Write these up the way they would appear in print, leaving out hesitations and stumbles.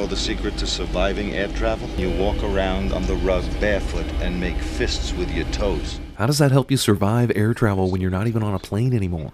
the secret to surviving air travel? You walk around on the rug barefoot and make fists with your toes. How does that help you survive air travel when you're not even on a plane anymore?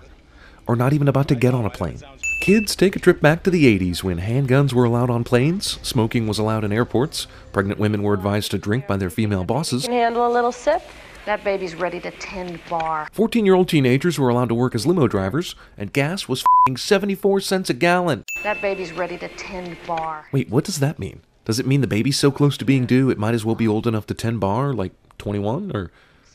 Or not even about to get on a plane? Kids, take a trip back to the 80s when handguns were allowed on planes, smoking was allowed in airports, pregnant women were advised to drink by their female bosses. Can handle a little sip? That baby's ready to tend bar. 14-year-old teenagers were allowed to work as limo drivers, and gas was f***ing 74 cents a gallon. That baby's ready to tend bar. Wait, what does that mean? Does it mean the baby's so close to being due it might as well be old enough to tend bar, like 21? Or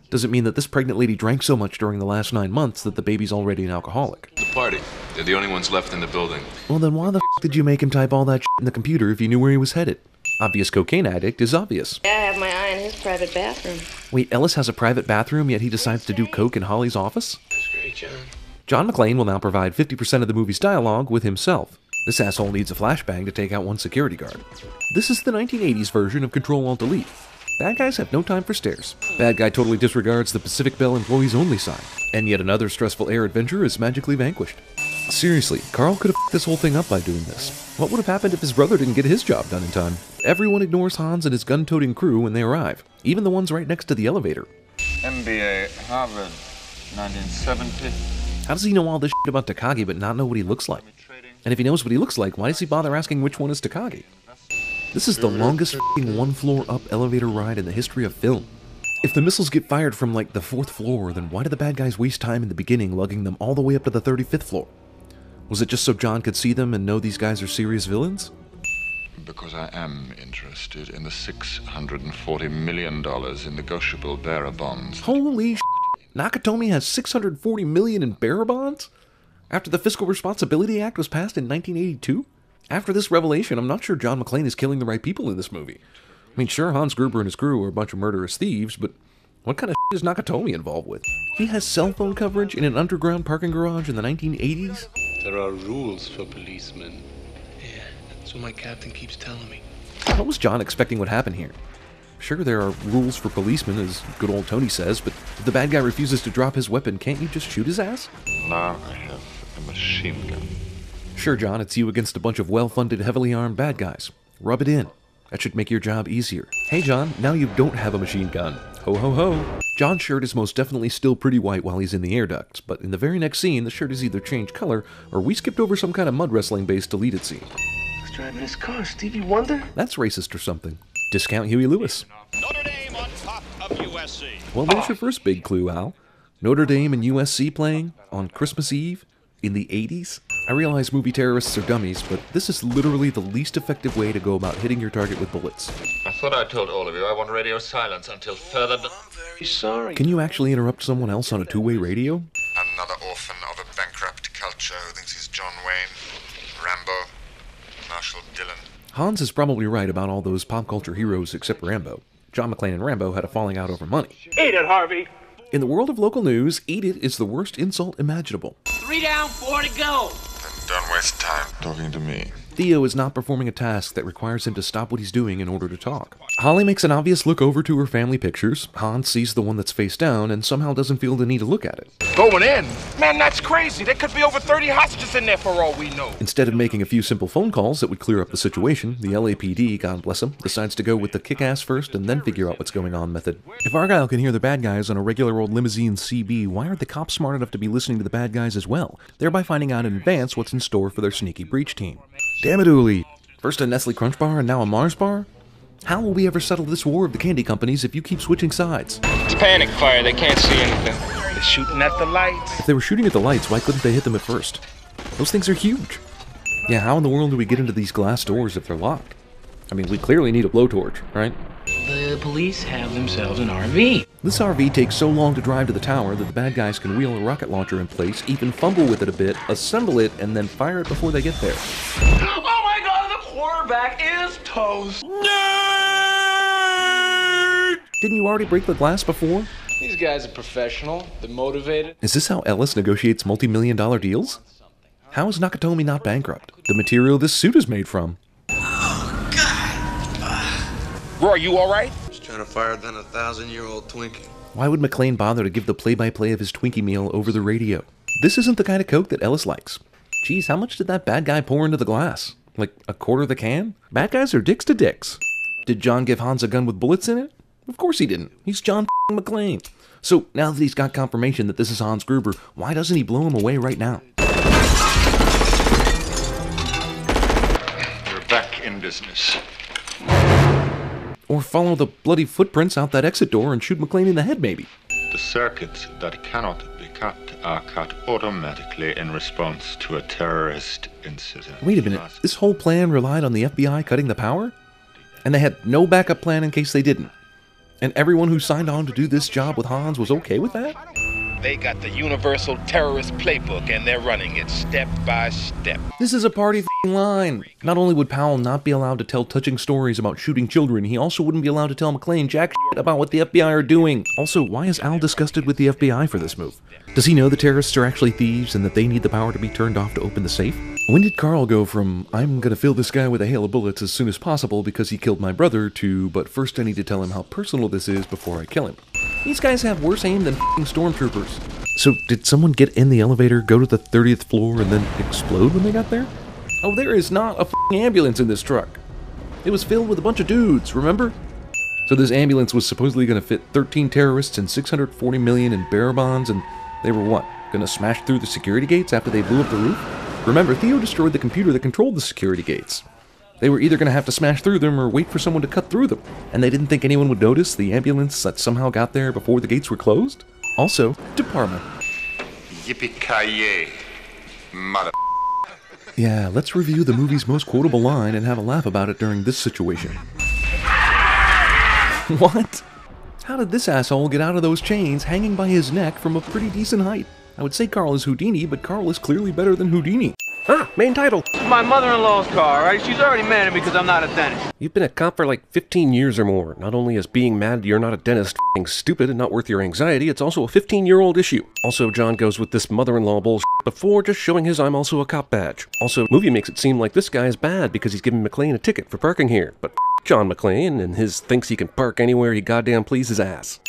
does it mean that this pregnant lady drank so much during the last 9 months that the baby's already an alcoholic? The party. They're the only ones left in the building. Well, then why the f*** did you make him type all that shit in the computer if you knew where he was headed? Obvious cocaine addict is obvious. Yeah, I have my eye on his private bathroom. Wait, Ellis has a private bathroom, yet he decides to do coke in Holly's office? That's great, John. John McClane will now provide 50% of the movie's dialogue with himself. This asshole needs a flashbang to take out one security guard. This is the 1980s version of Control-Alt-Delete. Bad guys have no time for stares. Bad guy totally disregards the Pacific Bell employees only sign. And yet another stressful air adventure is magically vanquished. Seriously, Carl could have f***ed this whole thing up by doing this. What would have happened if his brother didn't get his job done in time? Everyone ignores Hans and his gun-toting crew when they arrive, even the ones right next to the elevator. MBA, Harvard, 1970. How does he know all this shit about Takagi but not know what he looks like? And if he knows what he looks like, why does he bother asking which one is Takagi? This is the longest f***ing one-floor-up elevator ride in the history of film. If the missiles get fired from, like, the 4th floor, then why did the bad guys waste time in the beginning lugging them all the way up to the 35th floor? Was it just so John could see them and know these guys are serious villains? Because I am interested in the $640 million in negotiable bearer bonds. Holy shit! Nakatomi has $640 million in bearer bonds? After the Fiscal Responsibility Act was passed in 1982? After this revelation, I'm not sure John McClane is killing the right people in this movie. I mean, sure, Hans Gruber and his crew are a bunch of murderous thieves, but what kind of shit is Nakatomi involved with? He has cell phone coverage in an underground parking garage in the 1980s? There are rules for policemen. Yeah, that's what my captain keeps telling me. What was John expecting would happen here? Sure, there are rules for policemen, as good old Tony says, but if the bad guy refuses to drop his weapon, can't you just shoot his ass? Now I have a machine gun. Sure, John, it's you against a bunch of well-funded, heavily armed bad guys. Rub it in. That should make your job easier. Hey, John, now you don't have a machine gun. Ho ho ho. John's shirt is most definitely still pretty white while he's in the air ducts, but in the very next scene, the shirt has either changed color, or we skipped over some kind of mud wrestling-based deleted scene. Who's driving his car? Stevie Wonder? That's racist or something. Discount Huey Lewis. Notre Dame on top of USC. Well, there's your first big clue, Al. Notre Dame and USC playing on Christmas Eve in the 80s? I realize movie terrorists are dummies, but this is literally the least effective way to go about hitting your target with bullets. I thought I told all of you I want radio silence until further... I'm very sorry. Can you actually interrupt someone else on a two-way radio? Another orphan of a bankrupt culture who thinks he's John Wayne, Rambo, Marshall Dillon. Hans is probably right about all those pop culture heroes except Rambo. John McClane and Rambo had a falling out over money. Eat it, Harvey! In the world of local news, eat it is the worst insult imaginable. 3 down, 4 to go. Then don't waste time talking to me. Theo is not performing a task that requires him to stop what he's doing in order to talk. Holly makes an obvious look over to her family pictures. Hans sees the one that's face down and somehow doesn't feel the need to look at it. Going in? Man, that's crazy. There could be over 30 hostages in there for all we know. Instead of making a few simple phone calls that would clear up the situation, the LAPD, God bless them, decides to go with the kick-ass first and then figure out what's going on method. If Argyle can hear the bad guys on a regular old limousine CB, why aren't the cops smart enough to be listening to the bad guys as well, thereby finding out in advance what's in store for their sneaky breach team? Damn it, Uli! First a Nestle Crunch bar and now a Mars bar? How will we ever settle this war of the candy companies if you keep switching sides? It's panic fire. They can't see anything. They're shooting at the lights. If they were shooting at the lights, why couldn't they hit them at first? Those things are huge. Yeah, how in the world do we get into these glass doors if they're locked? I mean, we clearly need a blowtorch, right? The police have themselves an RV. This RV takes so long to drive to the tower that the bad guys can wheel a rocket launcher in place, even fumble with it a bit, assemble it, and then fire it before they get there. Oh my god, the quarterback is toast. Didn't you already break the glass before? These guys are professional. They're motivated. Is this how Ellis negotiates multi-million-dollar deals? How is Nakatomi not bankrupt? The material this suit is made from. Roy, you all right? Just trying to fire than a 1,000-year-old Twinkie. Why would McClane bother to give the play-by-play of his Twinkie meal over the radio? This isn't the kind of Coke that Ellis likes. Geez, how much did that bad guy pour into the glass? Like a quarter of the can? Bad guys are dicks to dicks. Did John give Hans a gun with bullets in it? Of course he didn't. He's John McClane. So now that he's got confirmation that this is Hans Gruber, why doesn't he blow him away right now? We're back in business. Or follow the bloody footprints out that exit door and shoot McClane in the head, maybe. The circuits that cannot be cut are cut automatically in response to a terrorist incident. Wait a minute, this whole plan relied on the FBI cutting the power? And they had no backup plan in case they didn't? And everyone who signed on to do this job with Hans was okay with that? They got the universal terrorist playbook and they're running it step by step. This is a party f***ing line. Not only would Powell not be allowed to tell touching stories about shooting children, he also wouldn't be allowed to tell McClane jack shit about what the FBI are doing. Also, why is Al disgusted with the FBI for this move? Does he know the terrorists are actually thieves and that they need the power to be turned off to open the safe? When did Carl go from, I'm gonna fill this guy with a hail of bullets as soon as possible because he killed my brother, to, but first I need to tell him how personal this is before I kill him? These guys have worse aim than f***ing stormtroopers. So, did someone get in the elevator, go to the 30th floor, and then explode when they got there? Oh, there is not a f***ing ambulance in this truck. It was filled with a bunch of dudes, remember? So this ambulance was supposedly going to fit 13 terrorists and $640 million in bearer bonds, and they were what? Going to smash through the security gates after they blew up the roof? Remember, Theo destroyed the computer that controlled the security gates. They were either going to have to smash through them or wait for someone to cut through them, and they didn't think anyone would notice the ambulance that somehow got there before the gates were closed? Also, department. Yippee-ki-yay, mother... Yeah, let's review the movie's most quotable line and have a laugh about it during this situation. What? How did this asshole get out of those chains hanging by his neck from a pretty decent height? I would say Carl is Houdini, but Carl is clearly better than Houdini. Ah, main title. My mother-in-law's car, right? She's already mad at me because I'm not a dentist. You've been a cop for like 15 years or more. Not only is being mad you're not a dentist f***ing stupid and not worth your anxiety, it's also a 15-year-old issue. Also, John goes with this mother-in-law bullshit before just showing his I'm also a cop badge. Also, movie makes it seem like this guy is bad because he's giving McClane a ticket for parking here. But John McClane and his thinks he can park anywhere he goddamn please his ass.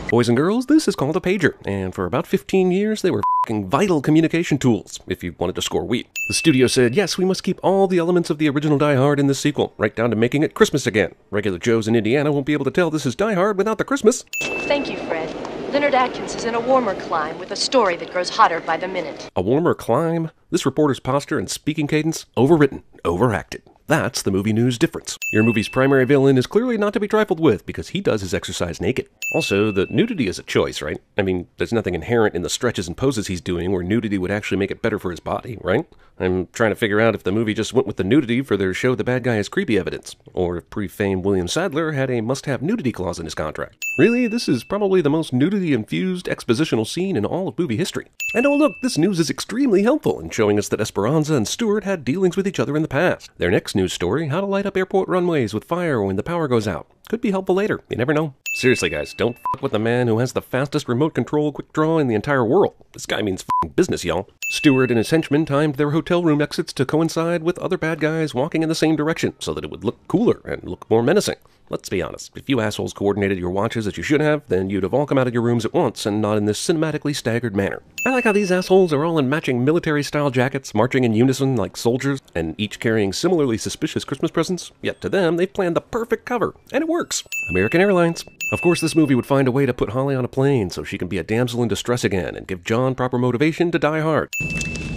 Boys and girls, this is called a pager, and for about 15 years they were f***ing vital communication tools, if you wanted to score wheat. The studio said, yes, we must keep all the elements of the original Die Hard in this sequel, right down to making it Christmas again. Regular Joes in Indiana won't be able to tell this is Die Hard without the Christmas. Thank you, Fred. Leonard Atkins is in a warmer clime with a story that grows hotter by the minute. A warmer clime? This reporter's posture and speaking cadence? Overwritten, overacted. That's the movie news difference. Your movie's primary villain is clearly not to be trifled with because he does his exercise naked. Also, the nudity is a choice, right? I mean, there's nothing inherent in the stretches and poses he's doing where nudity would actually make it better for his body, right? I'm trying to figure out if the movie just went with the nudity for their show the bad guy is creepy evidence, or if pre-famed William Sadler had a must-have nudity clause in his contract. Really, this is probably the most nudity-infused expositional scene in all of movie history. And oh look, this news is extremely helpful in showing us that Esperanza and Stewart had dealings with each other in the past. Their next news story, how to light up airport runways with fire when the power goes out. Could be helpful later, you never know. Seriously guys, don't f*** with the man who has the fastest remote control quick draw in the entire world. This guy means f***ing business, y'all. Stewart and his henchmen timed their hotel room exits to coincide with other bad guys walking in the same direction so that it would look cooler and look more menacing. Let's be honest, if you assholes coordinated your watches as you should have, then you'd have all come out of your rooms at once and not in this cinematically staggered manner. I like how these assholes are all in matching military-style jackets, marching in unison like soldiers, and each carrying similarly suspicious Christmas presents. Yet to them, they've planned the perfect cover, and it works. American Airlines. Of course, this movie would find a way to put Holly on a plane so she can be a damsel in distress again and give John proper motivation to die hard.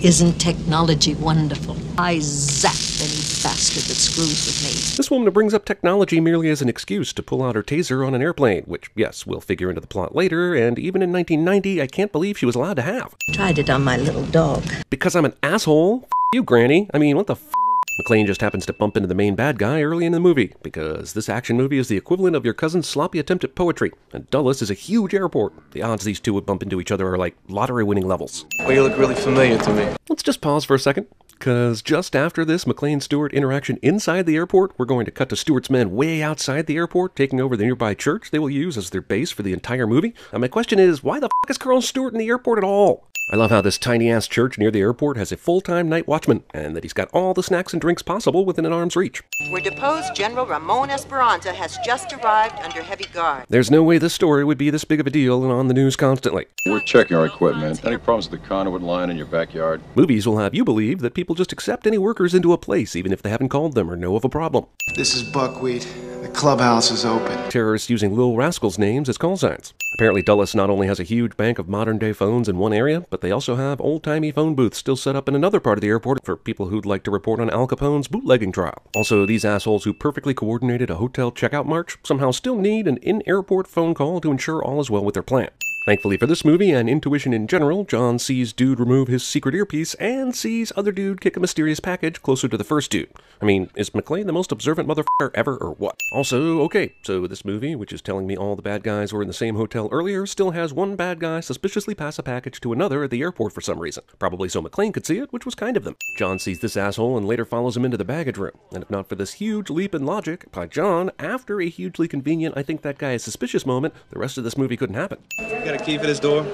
Isn't technology wonderful? I zap any bastard that screws with me. This woman brings up technology merely as an excuse to pull out her taser on an airplane, which, yes, we'll figure into the plot later, and even in 1990, I can't believe she was allowed to have. Tried it on my little dog. Because I'm an asshole? F*** you, Granny. I mean, what the f***? McClane just happens to bump into the main bad guy early in the movie, because this action movie is the equivalent of your cousin's sloppy attempt at poetry, and Dulles is a huge airport. The odds these two would bump into each other are like lottery-winning levels. Well, you look really familiar to me. Let's just pause for a second, because just after this McClane-Stewart interaction inside the airport, we're going to cut to Stewart's men way outside the airport, taking over the nearby church they will use as their base for the entire movie. And my question is, why the f*** is Carl Stewart in the airport at all? I love how this tiny-ass church near the airport has a full-time night watchman, and that he's got all the snacks and drinks possible within an arm's reach. Where deposed General Ramon Esperanza has just arrived under heavy guard. There's no way this story would be this big of a deal and on the news constantly. We're checking our equipment. Any problems with the conduit line in your backyard? Movies will have you believe that people just accept any workers into a place even if they haven't called them or know of a problem. This is Buckwheat. The clubhouse is open. Terrorists using Lil Rascals' names as call signs. Apparently Dulles not only has a huge bank of modern-day phones in one area, but they also have old-timey phone booths still set up in another part of the airport for people who'd like to report on Al Capone's bootlegging trial. Also, these assholes who perfectly coordinated a hotel checkout march somehow still need an in-airport phone call to ensure all is well with their plan. Thankfully for this movie and intuition in general, John sees dude remove his secret earpiece and sees other dude kick a mysterious package closer to the first dude. I mean, is McClane the most observant motherfucker ever or what? Also, okay, so this movie, which is telling me all the bad guys were in the same hotel earlier, still has one bad guy suspiciously pass a package to another at the airport for some reason. Probably so McClane could see it, which was kind of them. John sees this asshole and later follows him into the baggage room. And if not for this huge leap in logic by John, after a hugely convenient I think that guy is suspicious moment, the rest of this movie couldn't happen. Got a key for this door?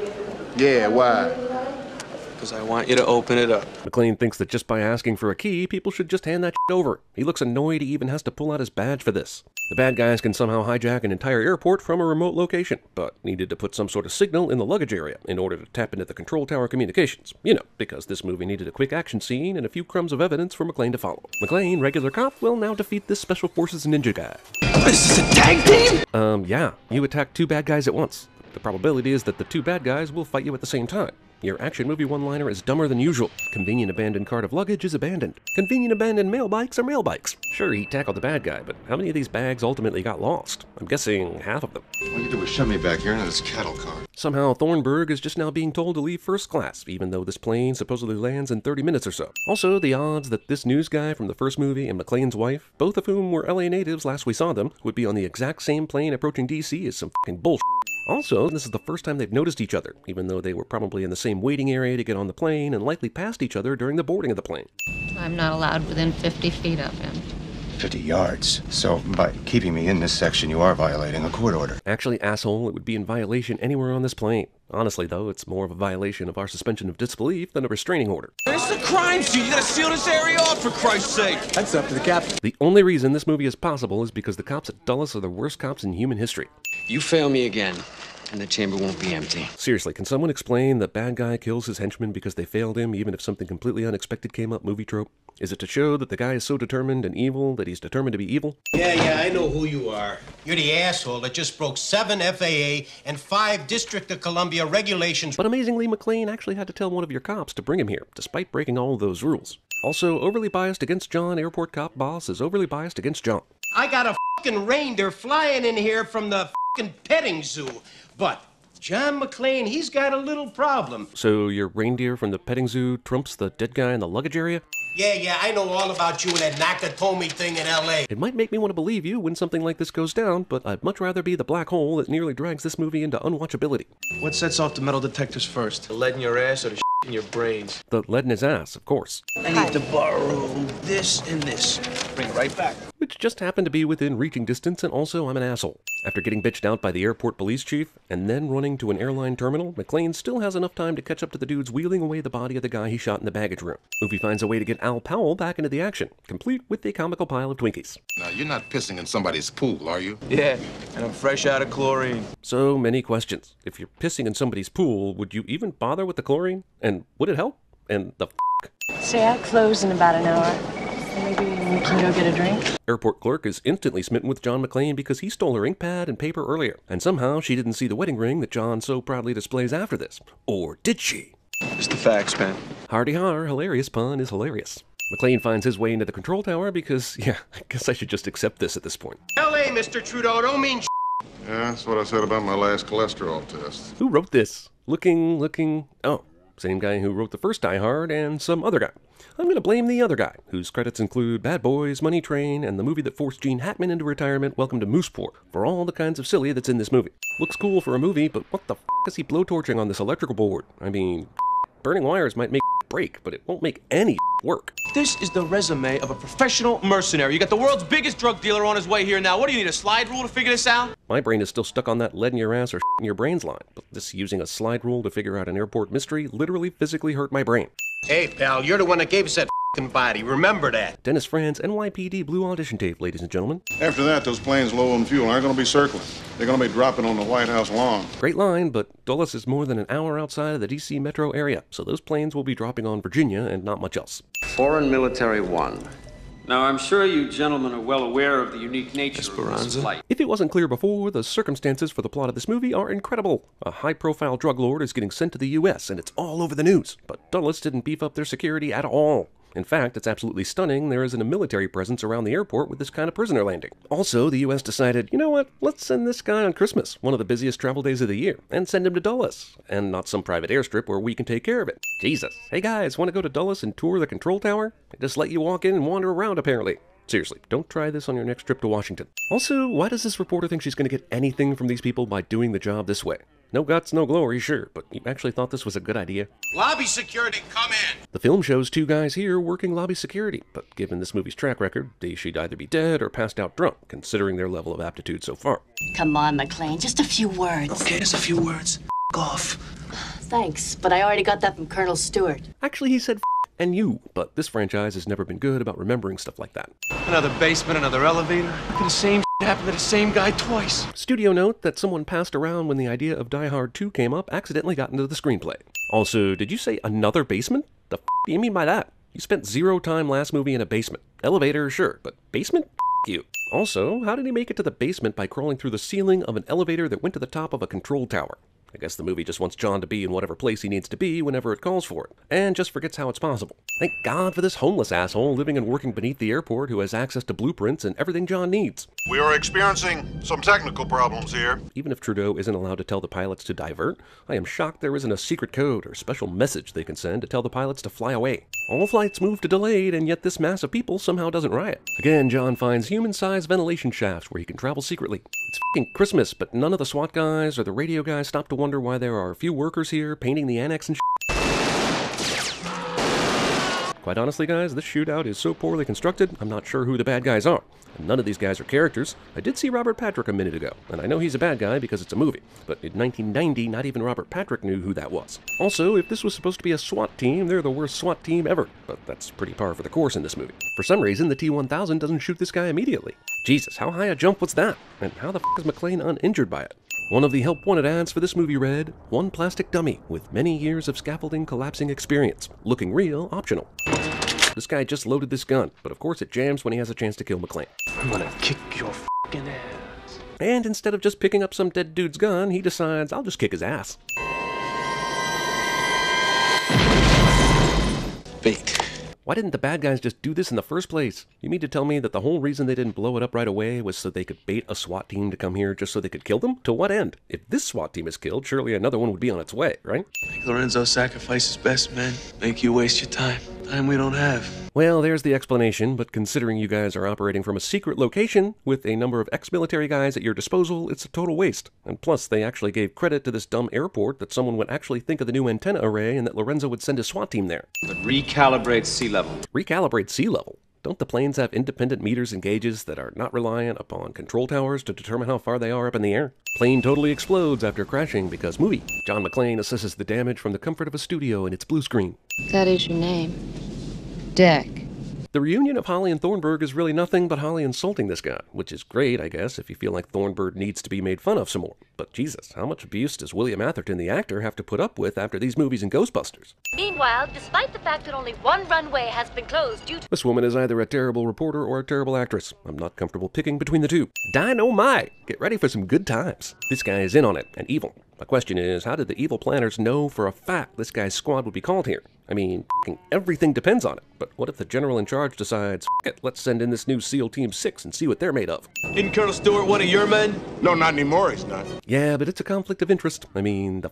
Yeah, why? Because I want you to open it up. McClane thinks that just by asking for a key, people should just hand that shit over. He looks annoyed he even has to pull out his badge for this. The bad guys can somehow hijack an entire airport from a remote location, but needed to put some sort of signal in the luggage area in order to tap into the control tower communications. You know, because this movie needed a quick action scene and a few crumbs of evidence for McClane to follow. McClane, regular cop, will now defeat this Special Forces ninja guy. This is a tag team? Yeah. You attack two bad guys at once. The probability is that the two bad guys will fight you at the same time. Your action movie one-liner is dumber than usual. Convenient abandoned cart of luggage is abandoned. Convenient abandoned mail bikes are mail bikes. Sure, he tackled the bad guy, but how many of these bags ultimately got lost? I'm guessing half of them. All you do is shove me back here into this cattle car. Somehow, Thornburg is just now being told to leave first class, even though this plane supposedly lands in 30 minutes or so. Also, the odds that this news guy from the first movie and McClane's wife, both of whom were LA natives last we saw them, would be on the exact same plane approaching DC is some fucking bullshit. Also, this is the first time they've noticed each other, even though they were probably in the same waiting area to get on the plane and likely passed each other during the boarding of the plane. I'm not allowed within 50 feet of him. 50 yards. So, by keeping me in this section, you are violating a court order. Actually, asshole, it would be in violation anywhere on this plane. Honestly, though, it's more of a violation of our suspension of disbelief than a restraining order. This is a crime scene. You gotta seal this area off, for Christ's sake. That's up to the captain. The only reason this movie is possible is because the cops at Dulles are the worst cops in human history. You fail me again, and the chamber won't be empty. Seriously, can someone explain that bad guy kills his henchmen because they failed him even if something completely unexpected came up movie trope? Is it to show that the guy is so determined and evil that he's determined to be evil? Yeah, I know who you are. You're the asshole that just broke 7 FAA and 5 District of Columbia regulations. But amazingly, McClane actually had to tell one of your cops to bring him here, despite breaking all of those rules. Also, overly biased against John, airport cop boss is overly biased against John. I got a fucking reindeer flying in here from the fucking petting zoo, but John McClane, he's got a little problem. So your reindeer from the petting zoo trumps the dead guy in the luggage area? Yeah, I know all about you and that Nakatomi thing in L.A. It might make me want to believe you when something like this goes down, but I'd much rather be the black hole that nearly drags this movie into unwatchability. What sets off the metal detectors first? The lead in your ass or the in your brains? The lead in his ass, of course. I need to borrow this and this. Bring it right back. Which just happened to be within reaching distance, and also I'm an asshole. After getting bitched out by the airport police chief, and then running to an airline terminal, McClane still has enough time to catch up to the dudes wheeling away the body of the guy he shot in the baggage room. Movie finds a way to get Al Powell back into the action, complete with a comical pile of Twinkies. Now, you're not pissing in somebody's pool, are you? Yeah, and I'm fresh out of chlorine. So many questions. If you're pissing in somebody's pool, would you even bother with the chlorine? And would it help? And the Say, I close in about an hour. Maybe we can go get a drink? Airport clerk is instantly smitten with John McClane because he stole her ink pad and paper earlier, and somehow she didn't see the wedding ring that John so proudly displays after this. Or did she? Just the facts, man. Hardy har, hilarious pun is hilarious. McClane finds his way into the control tower because, yeah, I guess I should just accept this at this point. L.A., Mr. Trudeau, don't mean Yeah, that's what I said about my last cholesterol test. Who wrote this? Looking, oh, same guy who wrote the first Die Hard and some other guy. I'm going to blame the other guy, whose credits include Bad Boys, Money Train, and the movie that forced Gene Hackman into retirement, Welcome to Mooseport, for all the kinds of silly that's in this movie. Looks cool for a movie, but what the f*** is he blowtorching on this electrical board? I mean, burning wires might make break, but it won't make any work. This is the resume of a professional mercenary. You got the world's biggest drug dealer on his way here now. What do you need, a slide rule to figure this out? My brain is still stuck on that lead in your ass or in your brains line, but this using a slide rule to figure out an airport mystery literally physically hurt my brain. Hey, pal, you're the one that gave us that body. Remember that. Dennis Franz, NYPD Blue audition tape, ladies and gentlemen. After that, those planes low on fuel aren't going to be circling. They're going to be dropping on the White House lawn. Great line, but Dulles is more than an hour outside of the D.C. metro area, so those planes will be dropping on Virginia and not much else. Foreign Military One. Now, I'm sure you gentlemen are well aware of the unique nature of this flight. If it wasn't clear before, the circumstances for the plot of this movie are incredible. A high-profile drug lord is getting sent to the U.S., and it's all over the news. But Dulles didn't beef up their security at all. In fact, it's absolutely stunning there isn't a military presence around the airport with this kind of prisoner landing. Also, the U.S. decided, you know what, let's send this guy on Christmas, one of the busiest travel days of the year, and send him to Dulles, and not some private airstrip where we can take care of it. Jesus. Hey guys, want to go to Dulles and tour the control tower? They just let you walk in and wander around, apparently. Seriously, don't try this on your next trip to Washington. Also, why does this reporter think she's going to get anything from these people by doing the job this way? No guts, no glory, sure, but you actually thought this was a good idea? Lobby security, come in! The film shows two guys here working lobby security, but given this movie's track record, they should either be dead or passed out drunk, considering their level of aptitude so far. Come on, McClane, just a few words. Okay, just a few words. F*** off. Thanks, but I already got that from Colonel Stewart. Actually, he said and you, but this franchise has never been good about remembering stuff like that. Another basement, another elevator. Look at the same happened to the same guy twice. Studio note that someone passed around when the idea of Die Hard 2 came up accidentally got into the screenplay. Also, did you say another basement? The f*** do you mean by that? You spent 0 time last movie in a basement. Elevator, sure, but basement? F*** you. Also, how did he make it to the basement by crawling through the ceiling of an elevator that went to the top of a control tower? I guess the movie just wants John to be in whatever place he needs to be whenever it calls for it, and just forgets how it's possible. Thank God for this homeless asshole living and working beneath the airport who has access to blueprints and everything John needs. We are experiencing some technical problems here. Even if Trudeau isn't allowed to tell the pilots to divert, I am shocked there isn't a secret code or special message they can send to tell the pilots to fly away. All flights move to delayed, and yet this mass of people somehow doesn't riot. Again, John finds human-sized ventilation shafts where he can travel secretly. It's f***ing Christmas, but none of the SWAT guys or the radio guys stop to wonder why there are a few workers here painting the annex and Quite honestly, guys, this shootout is so poorly constructed, I'm not sure who the bad guys are. And none of these guys are characters. I did see Robert Patrick a minute ago, and I know he's a bad guy because it's a movie. But in 1990, not even Robert Patrick knew who that was. Also, if this was supposed to be a SWAT team, they're the worst SWAT team ever. But that's pretty par for the course in this movie. For some reason, the T-1000 doesn't shoot this guy immediately. Jesus, how high a jump was that? And how the f*** is McClane uninjured by it? One of the help wanted ads for this movie read, "One plastic dummy with many years of scaffolding collapsing experience. Looking real, optional." This guy just loaded this gun, but of course it jams when he has a chance to kill McClane. I'm gonna kick your f***ing ass. And instead of just picking up some dead dude's gun, he decides, I'll just kick his ass. Bait. Why didn't the bad guys just do this in the first place? You mean to tell me that the whole reason they didn't blow it up right away was so they could bait a SWAT team to come here just so they could kill them? To what end? If this SWAT team is killed, surely another one would be on its way, right? Make Lorenzo sacrifice his best men. Make you waste your time. Time we don't have. Well, there's the explanation, but considering you guys are operating from a secret location with a number of ex-military guys at your disposal, it's a total waste. And plus, they actually gave credit to this dumb airport that someone would actually think of the new antenna array and that Lorenzo would send his SWAT team there. But recalibrate sea level. Recalibrate sea level? Don't the planes have independent meters and gauges that are not reliant upon control towers to determine how far they are up in the air? Plane totally explodes after crashing because movie. John McClane assesses the damage from the comfort of a studio and its blue screen. That is your name. Deck. The reunion of Holly and Thornburg is really nothing but Holly insulting this guy, which is great, I guess, if you feel like Thornburg needs to be made fun of some more. But Jesus, how much abuse does William Atherton, the actor, have to put up with after these movies and Ghostbusters? Meanwhile, despite the fact that only one runway has been closed due to... This woman is either a terrible reporter or a terrible actress. I'm not comfortable picking between the two. Dynamite! Get ready for some good times. This guy is in on it, and evil. The question is, how did the evil planners know for a fact this guy's squad would be called here? I mean, everything depends on it. But what if the general in charge decides, it, let's send in this new SEAL Team 6 and see what they're made of? Isn't Colonel Stewart one of your men? No, not anymore, he's not. Yeah, but it's a conflict of interest. I mean, the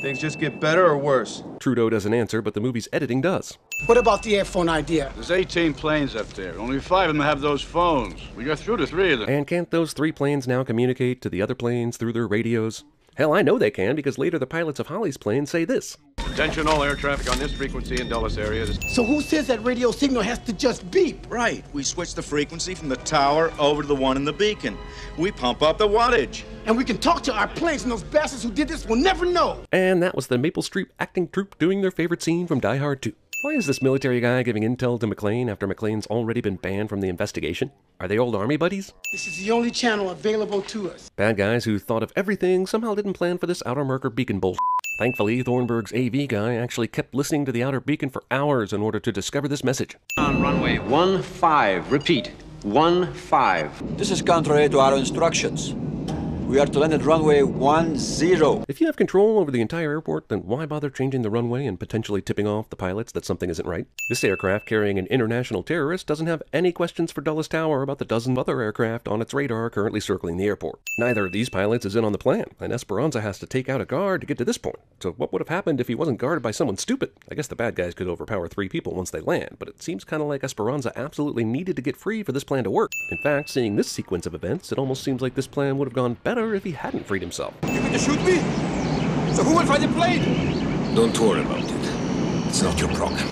Things just get better or worse? Trudeau doesn't answer, but the movie's editing does. What about the airphone idea? There's 18 planes up there. Only 5 of them have those phones. We got through to 3 of them. And can't those 3 planes now communicate to the other planes through their radios? Hell, I know they can, because later the pilots of Holly's plane say this. Attention all air traffic on this frequency in Dulles area. So who says that radio signal has to just beep? Right. We switch the frequency from the tower over to the one in the beacon. We pump up the wattage. And we can talk to our planes, and those bastards who did this will never know. And that was the Maple Street acting troupe doing their favorite scene from Die Hard 2. Why is this military guy giving intel to McClane after McClane's already been banned from the investigation? Are they old army buddies? This is the only channel available to us. Bad guys who thought of everything somehow didn't plan for this outer marker beacon bullshit. Thankfully, Thornburg's AV guy actually kept listening to the outer beacon for hours in order to discover this message. On runway 15, repeat, 15. This is contrary to our instructions. We are to land at runway 10. If you have control over the entire airport, then why bother changing the runway and potentially tipping off the pilots that something isn't right? This aircraft carrying an international terrorist doesn't have any questions for Dulles Tower about the dozen other aircraft on its radar currently circling the airport. Neither of these pilots is in on the plan, and Esperanza has to take out a guard to get to this point. So what would have happened if he wasn't guarded by someone stupid? I guess the bad guys could overpower 3 people once they land, but it seems kind of like Esperanza absolutely needed to get free for this plan to work. In fact, seeing this sequence of events, it almost seems like this plan would have gone better if he hadn't freed himself. You going to shoot me? So who will fly the plane? Don't worry about it. It's not your problem.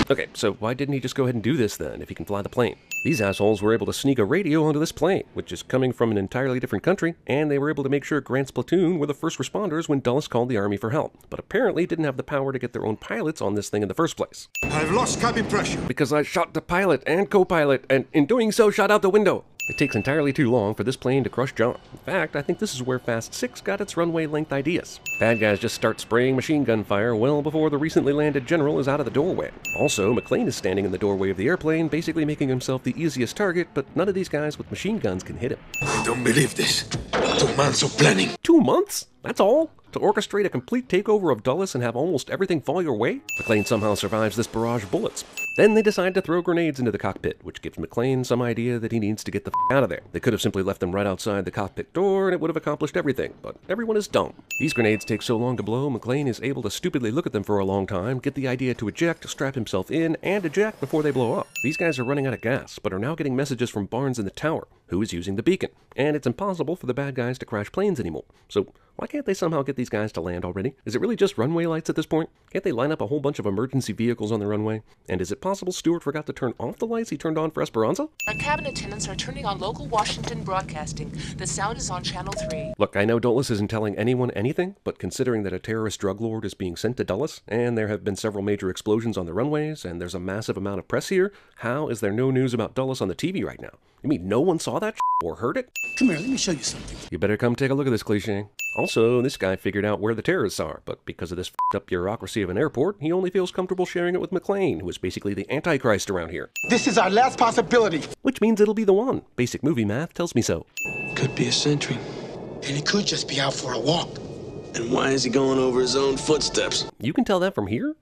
Okay, so why didn't he just go ahead and do this then, if he can fly the plane? These assholes were able to sneak a radio onto this plane, which is coming from an entirely different country, and they were able to make sure Grant's platoon were the first responders when Dulles called the army for help, but apparently didn't have the power to get their own pilots on this thing in the first place. I've lost cabin pressure. Because I shot the pilot and co-pilot, and in doing so shot out the window. It takes entirely too long for this plane to crush John. In fact, I think this is where Fast 6 got its runway length ideas. Bad guys just start spraying machine gun fire well before the recently landed general is out of the doorway. Also, McClane is standing in the doorway of the airplane, basically making himself the easiest target, but none of these guys with machine guns can hit him. I don't believe this. 2 months of planning. 2 months? That's all? To orchestrate a complete takeover of Dulles and have almost everything fall your way? McClane somehow survives this barrage of bullets. Then they decide to throw grenades into the cockpit, which gives McClane some idea that he needs to get the f out of there. They could have simply left them right outside the cockpit door and it would have accomplished everything, but everyone is dumb. These grenades take so long to blow, McClane is able to stupidly look at them for a long time, get the idea to eject, strap himself in, and eject before they blow up. These guys are running out of gas, but are now getting messages from Barnes in the tower, who is using the beacon, and it's impossible for the bad guys to crash planes anymore. So why can't they somehow get these guys to land already? Is it really just runway lights at this point? Can't they line up a whole bunch of emergency vehicles on the runway? And is it possible Stewart forgot to turn off the lights he turned on for Esperanza? Our cabin attendants are turning on local Washington broadcasting. The sound is on channel 3. Look, I know Dulles isn't telling anyone anything, but considering that a terrorist drug lord is being sent to Dulles, and there have been several major explosions on the runways, and there's a massive amount of press here, how is there no news about Dulles on the TV right now? You mean no one saw that or heard it? Come here, let me show you something. You better come take a look at this cliche. Also, this guy figured out where the terrorists are, but because of this f***ed up bureaucracy of an airport, he only feels comfortable sharing it with McClane, who is basically the Antichrist around here. This is our last possibility. Which means it'll be the one. Basic movie math tells me so. Could be a sentry. And he could just be out for a walk. And why is he going over his own footsteps? You can tell that from here?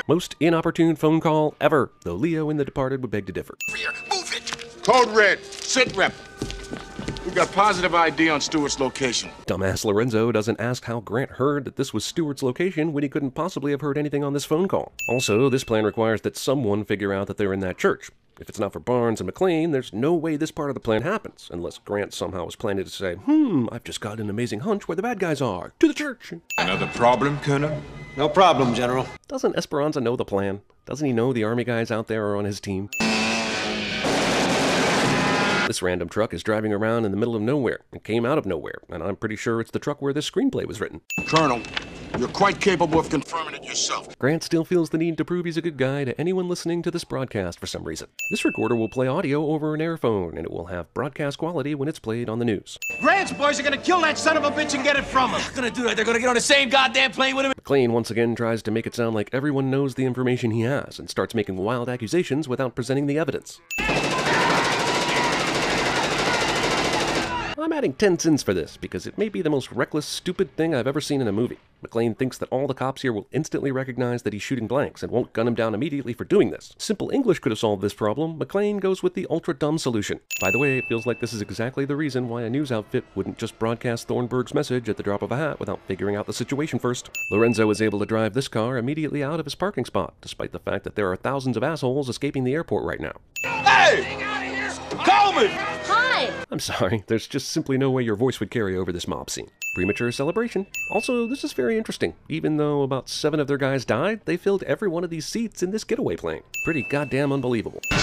Most inopportune phone call ever, though Leo in The Departed would beg to differ. Move it! Code red. Sit rep. We got positive ID on Stewart's location. Dumbass Lorenzo doesn't ask how Grant heard that this was Stewart's location when he couldn't possibly have heard anything on this phone call. Also, this plan requires that someone figure out that they're in that church. If it's not for Barnes and McClane, there's no way this part of the plan happens, unless Grant somehow was planning to say, I've just got an amazing hunch where the bad guys are. To the church! Another problem, Colonel? No problem, General. Doesn't Esperanza know the plan? Doesn't he know the army guys out there are on his team? This random truck is driving around in the middle of nowhere and came out of nowhere, and I'm pretty sure it's the truck where this screenplay was written. Colonel, you're quite capable of confirming it yourself. Grant still feels the need to prove he's a good guy to anyone listening to this broadcast for some reason. This recorder will play audio over an airphone, and it will have broadcast quality when it's played on the news. Grant's boys are gonna kill that son of a bitch and get it from him. They're gonna do that. They're gonna get on the same goddamn plane with him. McClane once again tries to make it sound like everyone knows the information he has, and starts making wild accusations without presenting the evidence. I'm adding 10 cents for this, because it may be the most reckless, stupid thing I've ever seen in a movie. McClane thinks that all the cops here will instantly recognize that he's shooting blanks and won't gun him down immediately for doing this. Simple English could have solved this problem. McClane goes with the ultra-dumb solution. By the way, it feels like this is exactly the reason why a news outfit wouldn't just broadcast Thornburg's message at the drop of a hat without figuring out the situation first. Lorenzo is able to drive this car immediately out of his parking spot, despite the fact that there are thousands of assholes escaping the airport right now. Hey! Coleman! Hi! I'm sorry, there's just simply no way your voice would carry over this mob scene. Premature celebration. Also, this is very interesting. Even though about 7 of their guys died, they filled every one of these seats in this getaway plane. Pretty goddamn unbelievable. What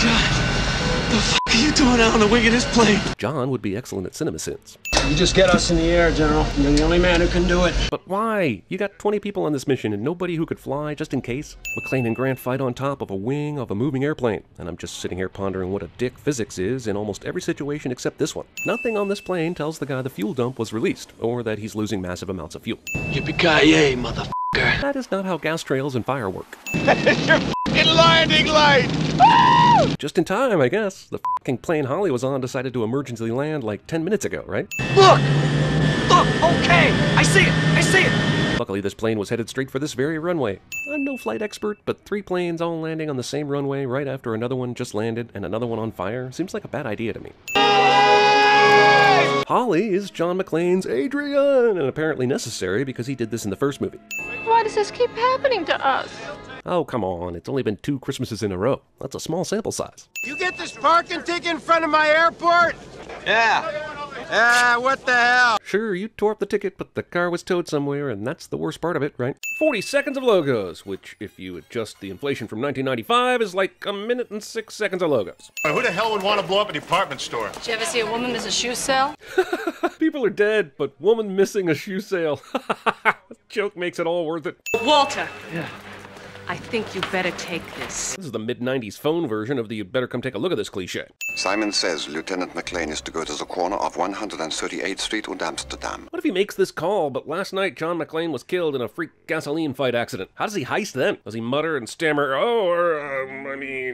the f*** are you doing out on the wing of this plane? John would be excellent at cinema sins. You just get us in the air, General. You're the only man who can do it. But why? You got 20 people on this mission and nobody who could fly, just in case? McClane and Grant fight on top of a wing of a moving airplane, and I'm just sitting here pondering what a dick physics is in almost every situation except this one. Nothing on this plane tells the guy the fuel dump was released, or that he's losing massive amounts of fuel. Yippee-ki-yay, motherfucker. That is not how gas trails and fire work. It's your f***ing landing light! Just in time, I guess. The f***ing plane Holly was on decided to emergency land like 10 minutes ago, right? Look! Look! Okay! I see it! I see it! Luckily, this plane was headed straight for this very runway. I'm no flight expert, but 3 planes all landing on the same runway right after another one just landed and another one on fire seems like a bad idea to me. Holly is John McClane's Adrian, and apparently necessary because he did this in the first movie. Why does this keep happening to us? Oh, come on, it's only been 2 Christmases in a row. That's a small sample size. You get this parking ticket in front of my airport? Yeah. What the hell? Sure, you tore up the ticket, but the car was towed somewhere, and that's the worst part of it, right? 40 seconds of logos, which, if you adjust the inflation from 1995, is like 1 minute and 6 seconds of logos. Who the hell would want to blow up a department store? Did you ever see a woman miss a shoe sale? People are dead, but woman missing a shoe sale. Joke makes it all worth it. Walter. Yeah. I think you better take this. This is the mid-90s phone version of the "you better come take a look at this" cliche. Simon says Lieutenant McClane is to go to the corner of 138th Street and Amsterdam. What if he makes this call, but last night John McClane was killed in a freak gasoline fight accident? How does he heist then? Does he mutter and stammer,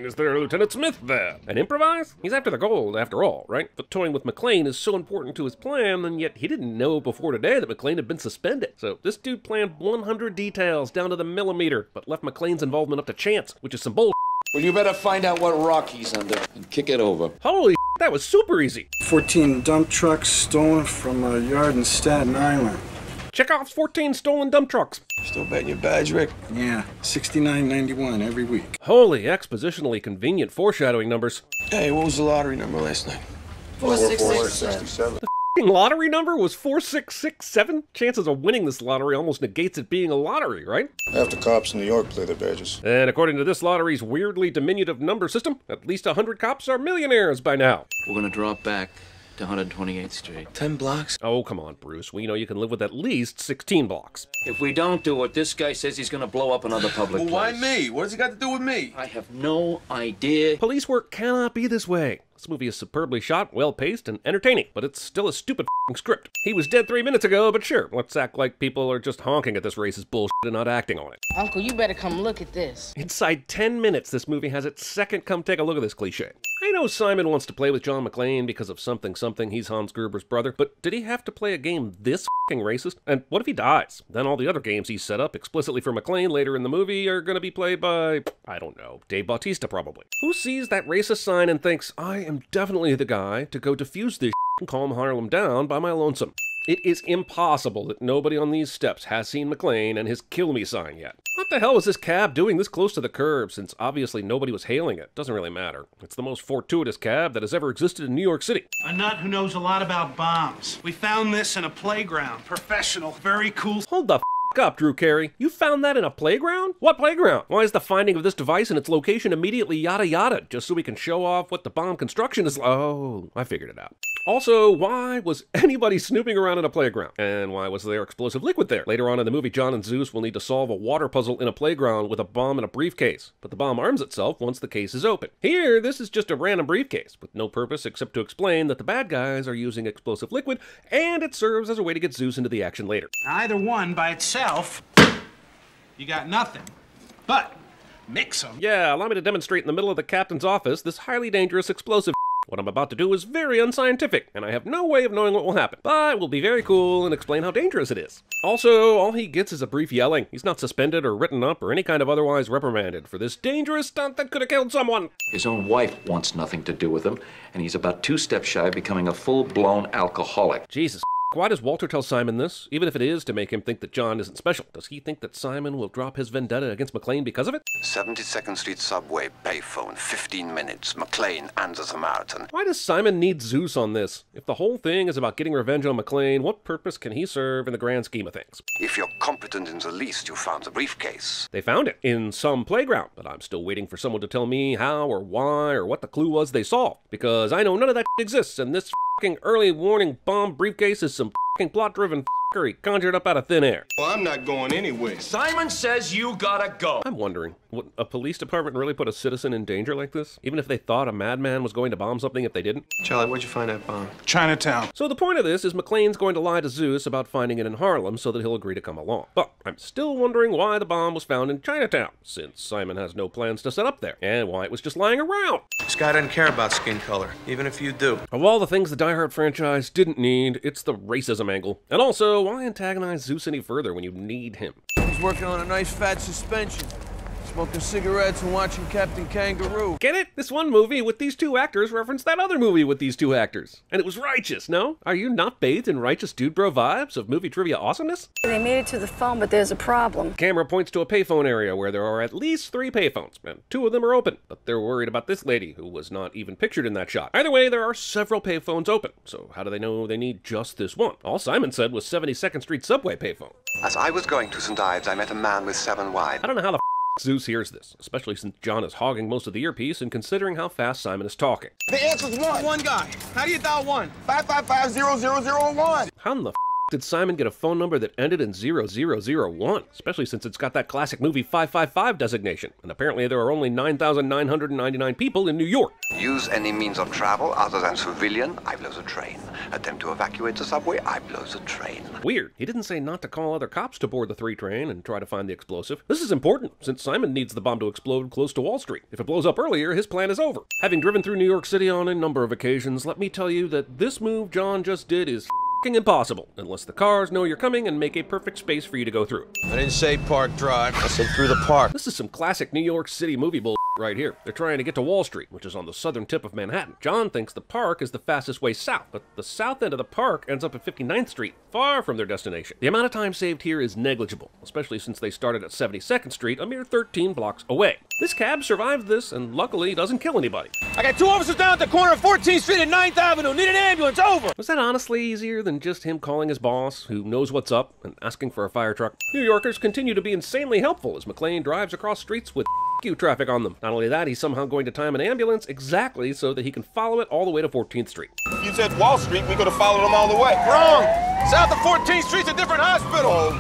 is there Lieutenant Smith there? And improvise? He's after the gold, after all, right? But toying with McClane is so important to his plan, and yet he didn't know before today that McClane had been suspended. So this dude planned 100 details down to the millimeter, but left McClane's involvement up to chance, which is some bull. Well, you better find out what rock he's under and kick it over. Holy that was super easy. 14 dump trucks stolen from a yard in Staten Island. Chekhov's 14 stolen dump trucks. Still betting your badge, Rick? Yeah, $69.91 every week. Holy expositionally convenient foreshadowing numbers. Hey, what was the lottery number last night? 467. Lottery number was 4667. Chances of winning this lottery almost negates it being a lottery, right? Half the cops in New York play their badges. And according to this lottery's weirdly diminutive number system, at least 100 cops are millionaires by now. We're gonna drop back to 128th Street. 10 blocks? Oh, come on, Bruce. We know you can live with at least 16 blocks. If we don't do it, this guy says he's gonna blow up another public place. Why me? What has he got to do with me? I have no idea. Police work cannot be this way. This movie is superbly shot, well-paced, and entertaining, but it's still a stupid script. He was dead 3 minutes ago, but sure, let's act like people are just honking at this racist bullshit and not acting on it. Uncle, you better come look at this. Inside 10 minutes, this movie has its second come take a look at this cliche. I know Simon wants to play with John McClane because of something, he's Hans Gruber's brother, but did he have to play a game this racist? And what if he dies? Then all the other games he set up explicitly for McClane later in the movie are gonna be played by, I don't know, Dave Bautista probably. Who sees that racist sign and thinks, I am definitely the guy to go defuse this and calm Harlem down by my lonesome? It is impossible that nobody on these steps has seen McClane and his kill me sign yet. What the hell was this cab doing this close to the curb, since obviously nobody was hailing it? Doesn't really matter. It's the most fortuitous cab that has ever existed in New York City. A nut who knows a lot about bombs. We found this in a playground. Professional. Very cool. Hold the f up, Drew Carey. You found that in a playground? What playground? Why is the finding of this device and its location immediately yada yada, just so we can show off what the bomb construction is? Oh, I figured it out. Also, why was anybody snooping around in a playground? And why was there explosive liquid there? Later on in the movie, John and Zeus will need to solve a water puzzle in a playground with a bomb in a briefcase, but the bomb arms itself once the case is open. Here, this is just a random briefcase with no purpose except to explain that the bad guys are using explosive liquid, and it serves as a way to get Zeus into the action later. Either one by itself, you got nothing. But mix them. Yeah, allow me to demonstrate in the middle of the captain's office this highly dangerous explosive. What I'm about to do is very unscientific, and I have no way of knowing what will happen, but we'll be very cool and explain how dangerous it is. Also, all he gets is a brief yelling. He's not suspended or written up or any kind of otherwise reprimanded for this dangerous stunt that could have killed someone. His own wife wants nothing to do with him, and he's about 2 steps shy of becoming a full-blown alcoholic. Jesus Why does Walter tell Simon this, even if it is to make him think that John isn't special? Does he think that Simon will drop his vendetta against McClane because of it? 72nd Street subway, payphone, 15 minutes, McClane and the Samaritan. Why does Simon need Zeus on this? If the whole thing is about getting revenge on McClane, what purpose can he serve in the grand scheme of things? If you're competent in the least, you found the briefcase. They found it in some playground, but I'm still waiting for someone to tell me how or why or what the clue was they solved, because I know none of that exists, and this fucking early warning bomb briefcase is some fucking plot-driven he conjured up out of thin air. Well, I'm not going anywhere. Simon says you gotta go. I'm wondering, would a police department really put a citizen in danger like this? Even if they thought a madman was going to bomb something if they didn't? Charlie, where'd you find that bomb? Chinatown. So the point of this is McClane's going to lie to Zeus about finding it in Harlem so that he'll agree to come along. But I'm still wondering why the bomb was found in Chinatown, since Simon has no plans to set up there, and why it was just lying around. This guy doesn't care about skin color, even if you do. Of all the things the Die Hard franchise didn't need, it's the racism angle. And also, why antagonize Zeus any further when you need him? He's working on a nice fat suspension. Smoking cigarettes and watching Captain Kangaroo. Get it? This one movie with these two actors referenced that other movie with these two actors. And it was righteous, no? Are you not bathed in righteous dude bro vibes of movie trivia awesomeness? They made it to the phone, but there's a problem. Camera points to a payphone area where there are at least 3 payphones, and 2 of them are open. But they're worried about this lady, who was not even pictured in that shot. Either way, there are several payphones open. So how do they know they need just this one? All Simon said was 72nd Street subway payphone. As I was going to St. Ives, I met a man with 7 wives. I don't know how the Zeus hears this, especially since John is hogging most of the earpiece and considering how fast Simon is talking. The answer's one. One guy. How do you dial 1? 555-0001. How in the did Simon get a phone number that ended in 0001? Especially since it's got that classic movie 555 designation, and apparently there are only 9,999 people in New York. Use any means of travel other than civilian, I blow the train. Attempt to evacuate the subway, I blow the train. Weird. He didn't say not to call other cops to board the 3 train and try to find the explosive. This is important, since Simon needs the bomb to explode close to Wall Street. If it blows up earlier, his plan is over. Having driven through New York City on a number of occasions, let me tell you that this move John just did is impossible, unless the cars know you're coming and make a perfect space for you to go through. I didn't say Park Drive, I said through the park. This is some classic New York City movie bull right here. They're trying to get to Wall Street, which is on the southern tip of Manhattan. John thinks the park is the fastest way south, but the south end of the park ends up at 59th Street, far from their destination. The amount of time saved here is negligible, especially since they started at 72nd Street, a mere 13 blocks away. This cab survived this and luckily doesn't kill anybody. I got 2 officers down at the corner of 14th Street and 9th Avenue. Need an ambulance, over. Was that honestly easier than just him calling his boss, who knows what's up, and asking for a fire truck? New Yorkers continue to be insanely helpful as McClane drives across streets with you traffic on them. Not only that, he's somehow going to time an ambulance exactly so that he can follow it all the way to 14th Street. You said Wall Street, we could have followed them all the way. Wrong! South of 14th Street's a different hospital.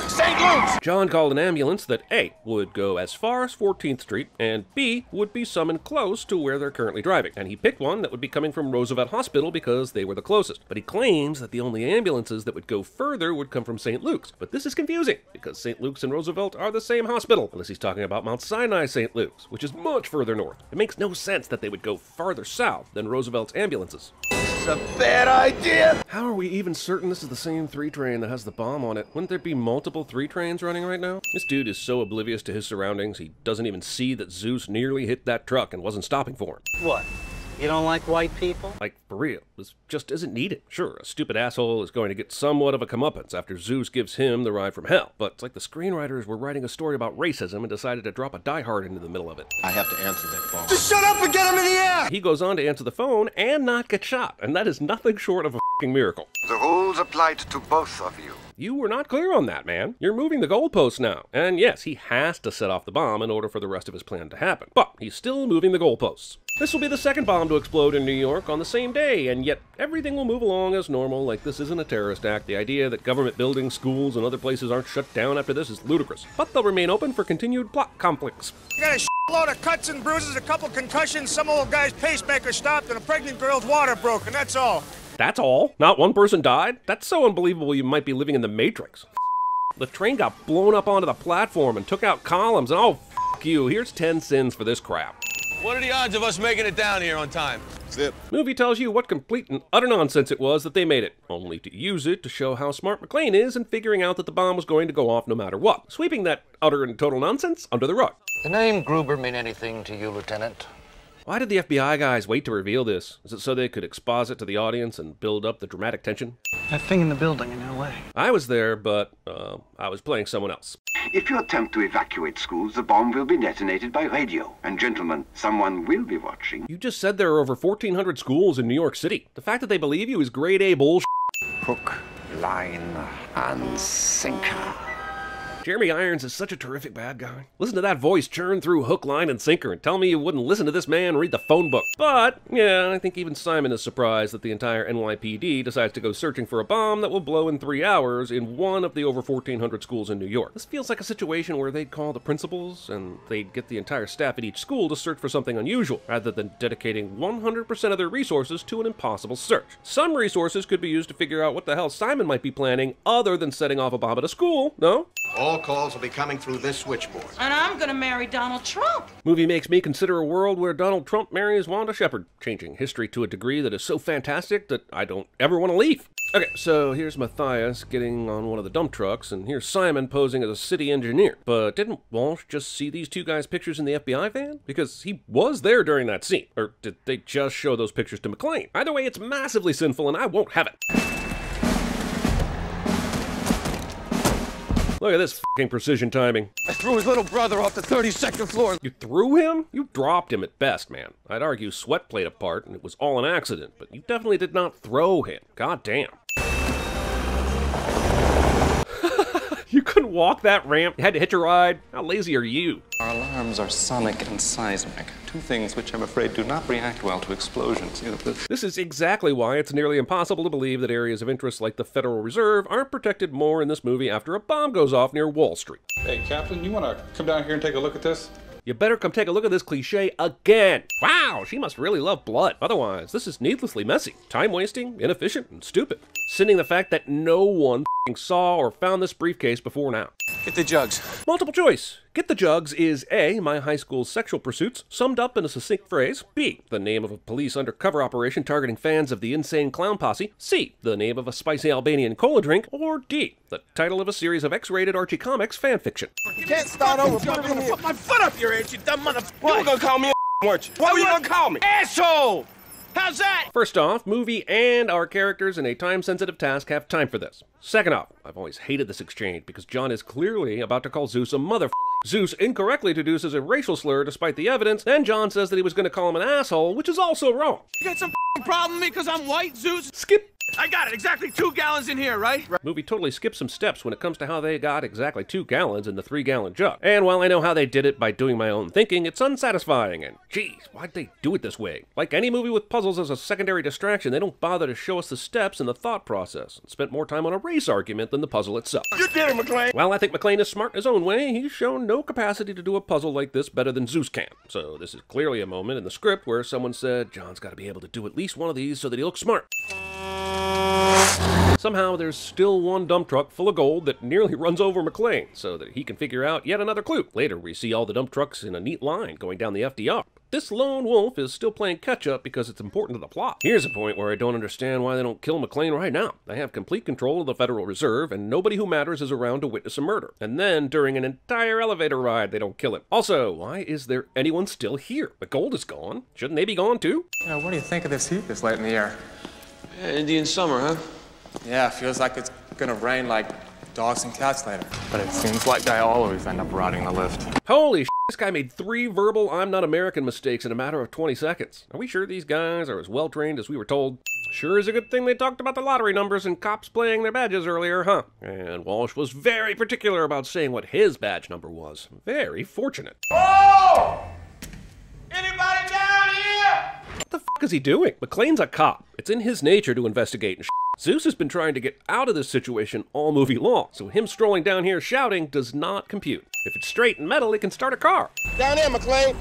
St. Luke's! John called an ambulance that A, would go as far as 14th Street, and B, would be summoned close to where they're currently driving. And he picked one that would be coming from Roosevelt Hospital because they were the closest. But he claims that the only ambulances that would go further would come from St. Luke's. But this is confusing, because St. Luke's and Roosevelt are the same hospital, unless he's talking about Mount Sinai St. Luke's, which is much further north. It makes no sense that they would go farther south than Roosevelt's ambulances. This is a bad idea! How are we even certain this is the same 3 train that has the bomb on it? Wouldn't there be multiple 3 trains running right now? This dude is so oblivious to his surroundings, he doesn't even see that Zeus nearly hit that truck and wasn't stopping for him. What? You don't like white people? Like, for real, this just isn't needed. Sure, a stupid asshole is going to get somewhat of a comeuppance after Zeus gives him the ride from hell, but it's like the screenwriters were writing a story about racism and decided to drop a Die Hard into the middle of it. I have to answer that phone. Just shut up and get him in the air! He goes on to answer the phone and not get shot, and that is nothing short of a f***ing miracle. The rules applied to both of you. You were not clear on that, man. You're moving the goalposts now. And yes, he has to set off the bomb in order for the rest of his plan to happen. But he's still moving the goalposts. This will be the second bomb to explode in New York on the same day, and yet everything will move along as normal, like this isn't a terrorist act. The idea that government buildings, schools, and other places aren't shut down after this is ludicrous. But they'll remain open for continued plot conflicts. You got a load of cuts and bruises, a couple concussions, some old guy's pacemaker stopped, and a pregnant girl's water broken, that's all. That's all? Not one person died? That's so unbelievable you might be living in the Matrix. The train got blown up onto the platform and took out columns, and oh, f*** you, here's 10 sins for this crap. What are the odds of us making it down here on time? Zip. Movie tells you what complete and utter nonsense it was that they made it, only to use it to show how smart McClane is in figuring out that the bomb was going to go off no matter what, sweeping that utter and total nonsense under the rug. The name Gruber mean anything to you, Lieutenant? Why did the FBI guys wait to reveal this? Is it so they could exposit to the audience and build up the dramatic tension? That thing in the building in L.A. I was there, but I was playing someone else. If you attempt to evacuate schools, the bomb will be detonated by radio. And gentlemen, someone will be watching. You just said there are over 1,400 schools in New York City. The fact that they believe you is grade A bullshit. Hook, line, and sinker. Jeremy Irons is such a terrific bad guy. Listen to that voice churn through hook, line, and sinker and tell me you wouldn't listen to this man read the phone book. But, yeah, I think even Simon is surprised that the entire NYPD decides to go searching for a bomb that will blow in 3 hours in one of the over 1,400 schools in New York. This feels like a situation where they'd call the principals and they'd get the entire staff at each school to search for something unusual, rather than dedicating 100% of their resources to an impossible search. Some resources could be used to figure out what the hell Simon might be planning other than setting off a bomb at a school, no? All calls will be coming through this switchboard. And I'm gonna marry Donald Trump. Movie makes me consider a world where Donald Trump marries Wanda Shepard, changing history to a degree that is so fantastic that I don't ever want to leave. Okay, so here's Matthias getting on one of the dump trucks, and here's Simon posing as a city engineer. But didn't Walsh just see these two guys' pictures in the FBI van? Because he was there during that scene. Or did they just show those pictures to McClane? Either way, it's massively sinful, and I won't have it. Look at this f***ing precision timing. I threw his little brother off the 32nd floor. You threw him? You dropped him at best, man. I'd argue Sweat played a part, and it was all an accident, but you definitely did not throw him. God damn. You couldn't walk that ramp? You had to hitch a ride? How lazy are you? Our alarms are sonic and seismic, two things which I'm afraid do not react well to explosions. This is exactly why it's nearly impossible to believe that areas of interest like the Federal Reserve aren't protected more in this movie after a bomb goes off near Wall Street. Hey, Captain, you want to come down here and take a look at this? You better come take a look at this cliche again. Wow, she must really love blood. Otherwise, this is needlessly messy, time-wasting, inefficient, and stupid. Sending the fact that no one saw or found this briefcase before now. Get the jugs. Multiple choice. Get the jugs is A, my high school's sexual pursuits, summed up in a succinct phrase. B, the name of a police undercover operation targeting fans of the Insane Clown Posse. C, the name of a spicy Albanian cola drink. Or D, the title of a series of X-rated Archie Comics fanfiction. You can't start over. Put my foot up your ass, you dumb motherfucker. You were gonna call me a weren't you? What were you gonna call me? Asshole! How's that? First off, movie and our characters in a time-sensitive task have time for this. Second off, I've always hated this exchange because John is clearly about to call Zeus a motherfucker. Zeus incorrectly deduces a racial slur despite the evidence, then John says that he was going to call him an asshole, which is also wrong. You got some problem with me because I'm white, Zeus? Skip. I got it. Exactly 2 gallons in here, right? Movie totally skips some steps when it comes to how they got exactly 2 gallons in the 3-gallon jug. And while I know how they did it by doing my own thinking, it's unsatisfying and, geez, why'd they do it this way? Like any movie with puzzles as a secondary distraction, they don't bother to show us the steps in the thought process and spent more time on a race argument than the puzzle itself. You did it, McClane! While I think McClane is smart in his own way, he's shown no capacity to do a puzzle like this better than Zeus can. So this is clearly a moment in the script where someone said, John's got to be able to do at least one of these so that he looks smart. Somehow there's still one dump truck full of gold that nearly runs over McClane so that he can figure out yet another clue. Later we see all the dump trucks in a neat line going down the FDR. This lone wolf is still playing catch-up because it's important to the plot. Here's a point where I don't understand why they don't kill McClane right now. They have complete control of the Federal Reserve, and nobody who matters is around to witness a murder. And then, during an entire elevator ride, they don't kill him. Also, why is there anyone still here? The gold is gone. Shouldn't they be gone too? Yeah, what do you think of this heat this late in the year? Yeah, Indian summer, huh? Yeah, feels like it's gonna rain like dogs and cats later. But it seems like they always end up rotting the lift. Holy shit, this guy made 3 verbal I'm not American mistakes in a matter of 20 seconds. Are we sure these guys are as well trained as we were told? Sure is a good thing they talked about the lottery numbers and cops playing their badges earlier, huh? And Walsh was very particular about saying what his badge number was. Very fortunate. Oh! Anybody down here? What the fuck is he doing? McClane's a cop. It's in his nature to investigate and shit. Zeus has been trying to get out of this situation all movie long, so him strolling down here shouting does not compute. If it's straight and metal, he can start a car. Down there, McClane.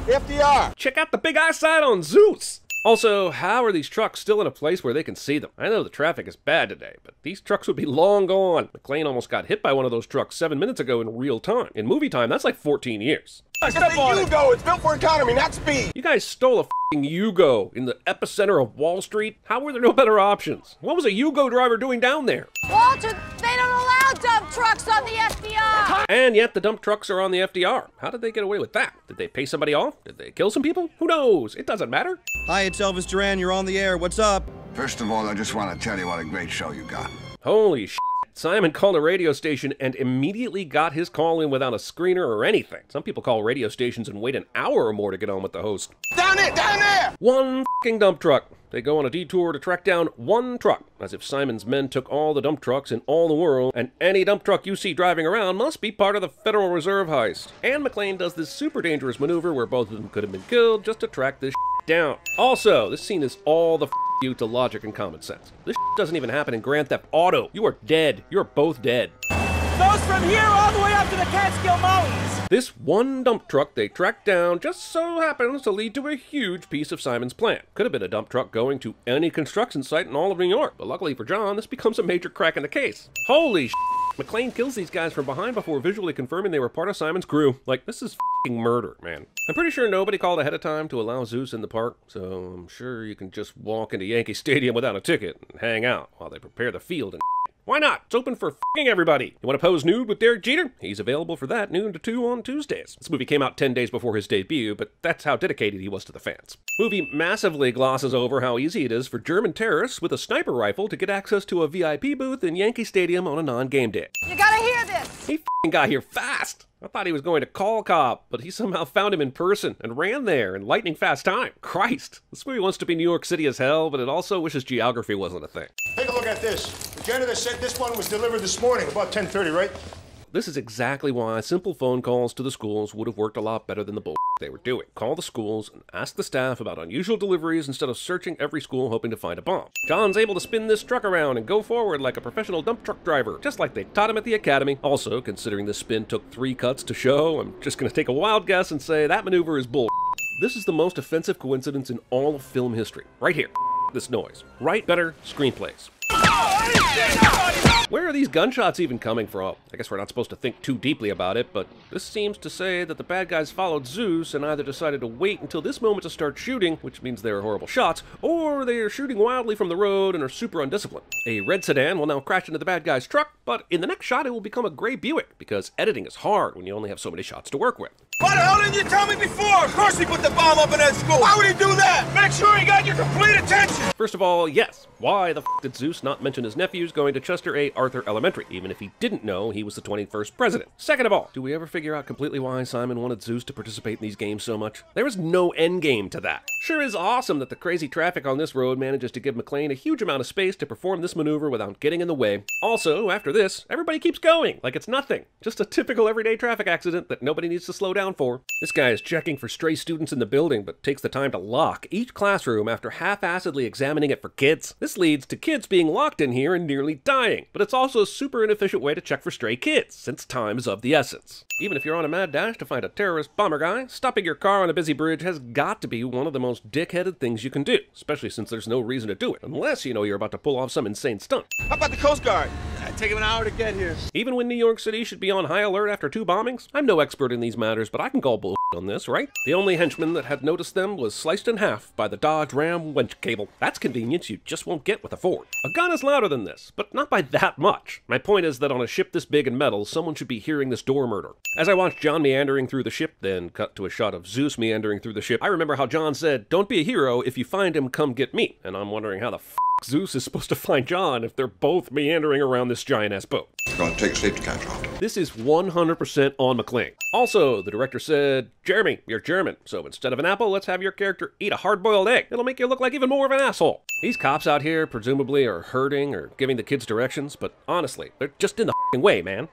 FDR. Check out the big eyesight on Zeus. Also, how are these trucks still in a place where they can see them? I know the traffic is bad today, but these trucks would be long gone. McClane almost got hit by one of those trucks 7 minutes ago in real time. In movie time, that's like 14 years. It's a Yugo. It's built for economy, not speed. You guys stole a f***ing Yugo in the epicenter of Wall Street. How were there no better options? What was a Yugo driver doing down there? Walter, they don't allow No dump trucks on the FDR! And yet the dump trucks are on the FDR. How did they get away with that? Did they pay somebody off? Did they kill some people? Who knows? It doesn't matter. Hi, it's Elvis Duran. You're on the air. What's up? First of all, I just want to tell you what a great show you got. Holy shit. Simon called a radio station and immediately got his call in without a screener or anything. Some people call radio stations and wait an hour or more to get on with the host. Down there! Down there! One fucking dump truck. They go on a detour to track down one truck, as if Simon's men took all the dump trucks in all the world, and any dump truck you see driving around must be part of the Federal Reserve heist. And McClane does this super dangerous maneuver where both of them could have been killed just to track this down. Also, this scene is all the you to logic and common sense. This doesn't even happen in Grand Theft Auto. You are dead. You're both dead. Goes from here all the way up to the Catskill Mountains. This one dump truck they tracked down just so happens to lead to a huge piece of Simon's plan. Could have been a dump truck going to any construction site in all of New York, but luckily for John, this becomes a major crack in the case. Holy shit. McClane kills these guys from behind before visually confirming they were part of Simon's crew. Like, this is f***ing murder, man. I'm pretty sure nobody called ahead of time to allow Zeus in the park, so I'm sure you can just walk into Yankee Stadium without a ticket and hang out while they prepare the field and why not? It's open for f***ing everybody. You want to pose nude with Derek Jeter? He's available for that noon to 2 on Tuesdays. This movie came out 10 days before his debut, but that's how dedicated he was to the fans. Movie massively glosses over how easy it is for German terrorists with a sniper rifle to get access to a VIP booth in Yankee Stadium on a non-game day. You gotta hear this! He f***ing got here fast. I thought he was going to call a cop, but he somehow found him in person and ran there in lightning fast time. Christ. This movie wants to be New York City as hell, but it also wishes geography wasn't a thing. Take a look at this. The janitor said this one was delivered this morning, about 10:30, right? This is exactly why simple phone calls to the schools would have worked a lot better than the bull they were doing. Call the schools and ask the staff about unusual deliveries instead of searching every school hoping to find a bomb. John's able to spin this truck around and go forward like a professional dump truck driver, just like they taught him at the academy. Also, considering this spin took 3 cuts to show, I'm just going to take a wild guess and say that maneuver is bull. This is the most offensive coincidence in all of film history. Right here. This noise. Write better screenplays. Where are these gunshots even coming from? I guess we're not supposed to think too deeply about it, but this seems to say that the bad guys followed Zeus and either decided to wait until this moment to start shooting, which means they are horrible shots, or they are shooting wildly from the road and are super undisciplined. A red sedan will now crash into the bad guy's truck, but in the next shot it will become a gray Buick, because editing is hard when you only have so many shots to work with. Why the hell didn't you tell me before? Of course he put the bomb up in that school. Why would he do that? Make sure he got your complete attention. First of all, yes. Why the f did Zeus not mention his nephews going to Chester A. Arthur Elementary, even if he didn't know he was the 21st president? Second of all, do we ever figure out completely why Simon wanted Zeus to participate in these games so much? There is no end game to that. Sure is awesome that the crazy traffic on this road manages to give McClane a huge amount of space to perform this maneuver without getting in the way. Also, after this, everybody keeps going, like it's nothing. Just a typical everyday traffic accident that nobody needs to slow down for. This guy is checking for stray students in the building, but takes the time to lock each classroom after half-assedly examining it for kids. This leads to kids being locked in here and nearly dying, but it's also a super inefficient way to check for stray kids, since time is of the essence. Even if you're on a mad dash to find a terrorist bomber guy, stopping your car on a busy bridge has got to be one of the most dick-headed things you can do, especially since there's no reason to do it, unless you know you're about to pull off some insane stunt. How about the Coast Guard? It'd take him an hour to get here. Even when New York City should be on high alert after 2 bombings, I'm no expert in these matters, but I can call bull on this, right? The only henchman that had noticed them was sliced in half by the Dodge Ram winch cable. That's convenience you just won't get with a Ford. A gun is louder than this, but not by that much. My point is that on a ship this big in metal, someone should be hearing this door murder. As I watched John meandering through the ship, then cut to a shot of Zeus meandering through the ship, I remember how John said, "Don't be a hero, if you find him, come get me." And I'm wondering how the f Zeus is supposed to find John if they're both meandering around this giant-ass boat. You're going to take a safety catch off. This is 100% on McClane. Also, the director said, "Jeremy, you're German, so instead of an apple, let's have your character eat a hard-boiled egg. It'll make you look like even more of an asshole." These cops out here presumably are herding or giving the kids directions, but honestly, they're just in the f***ing way, man.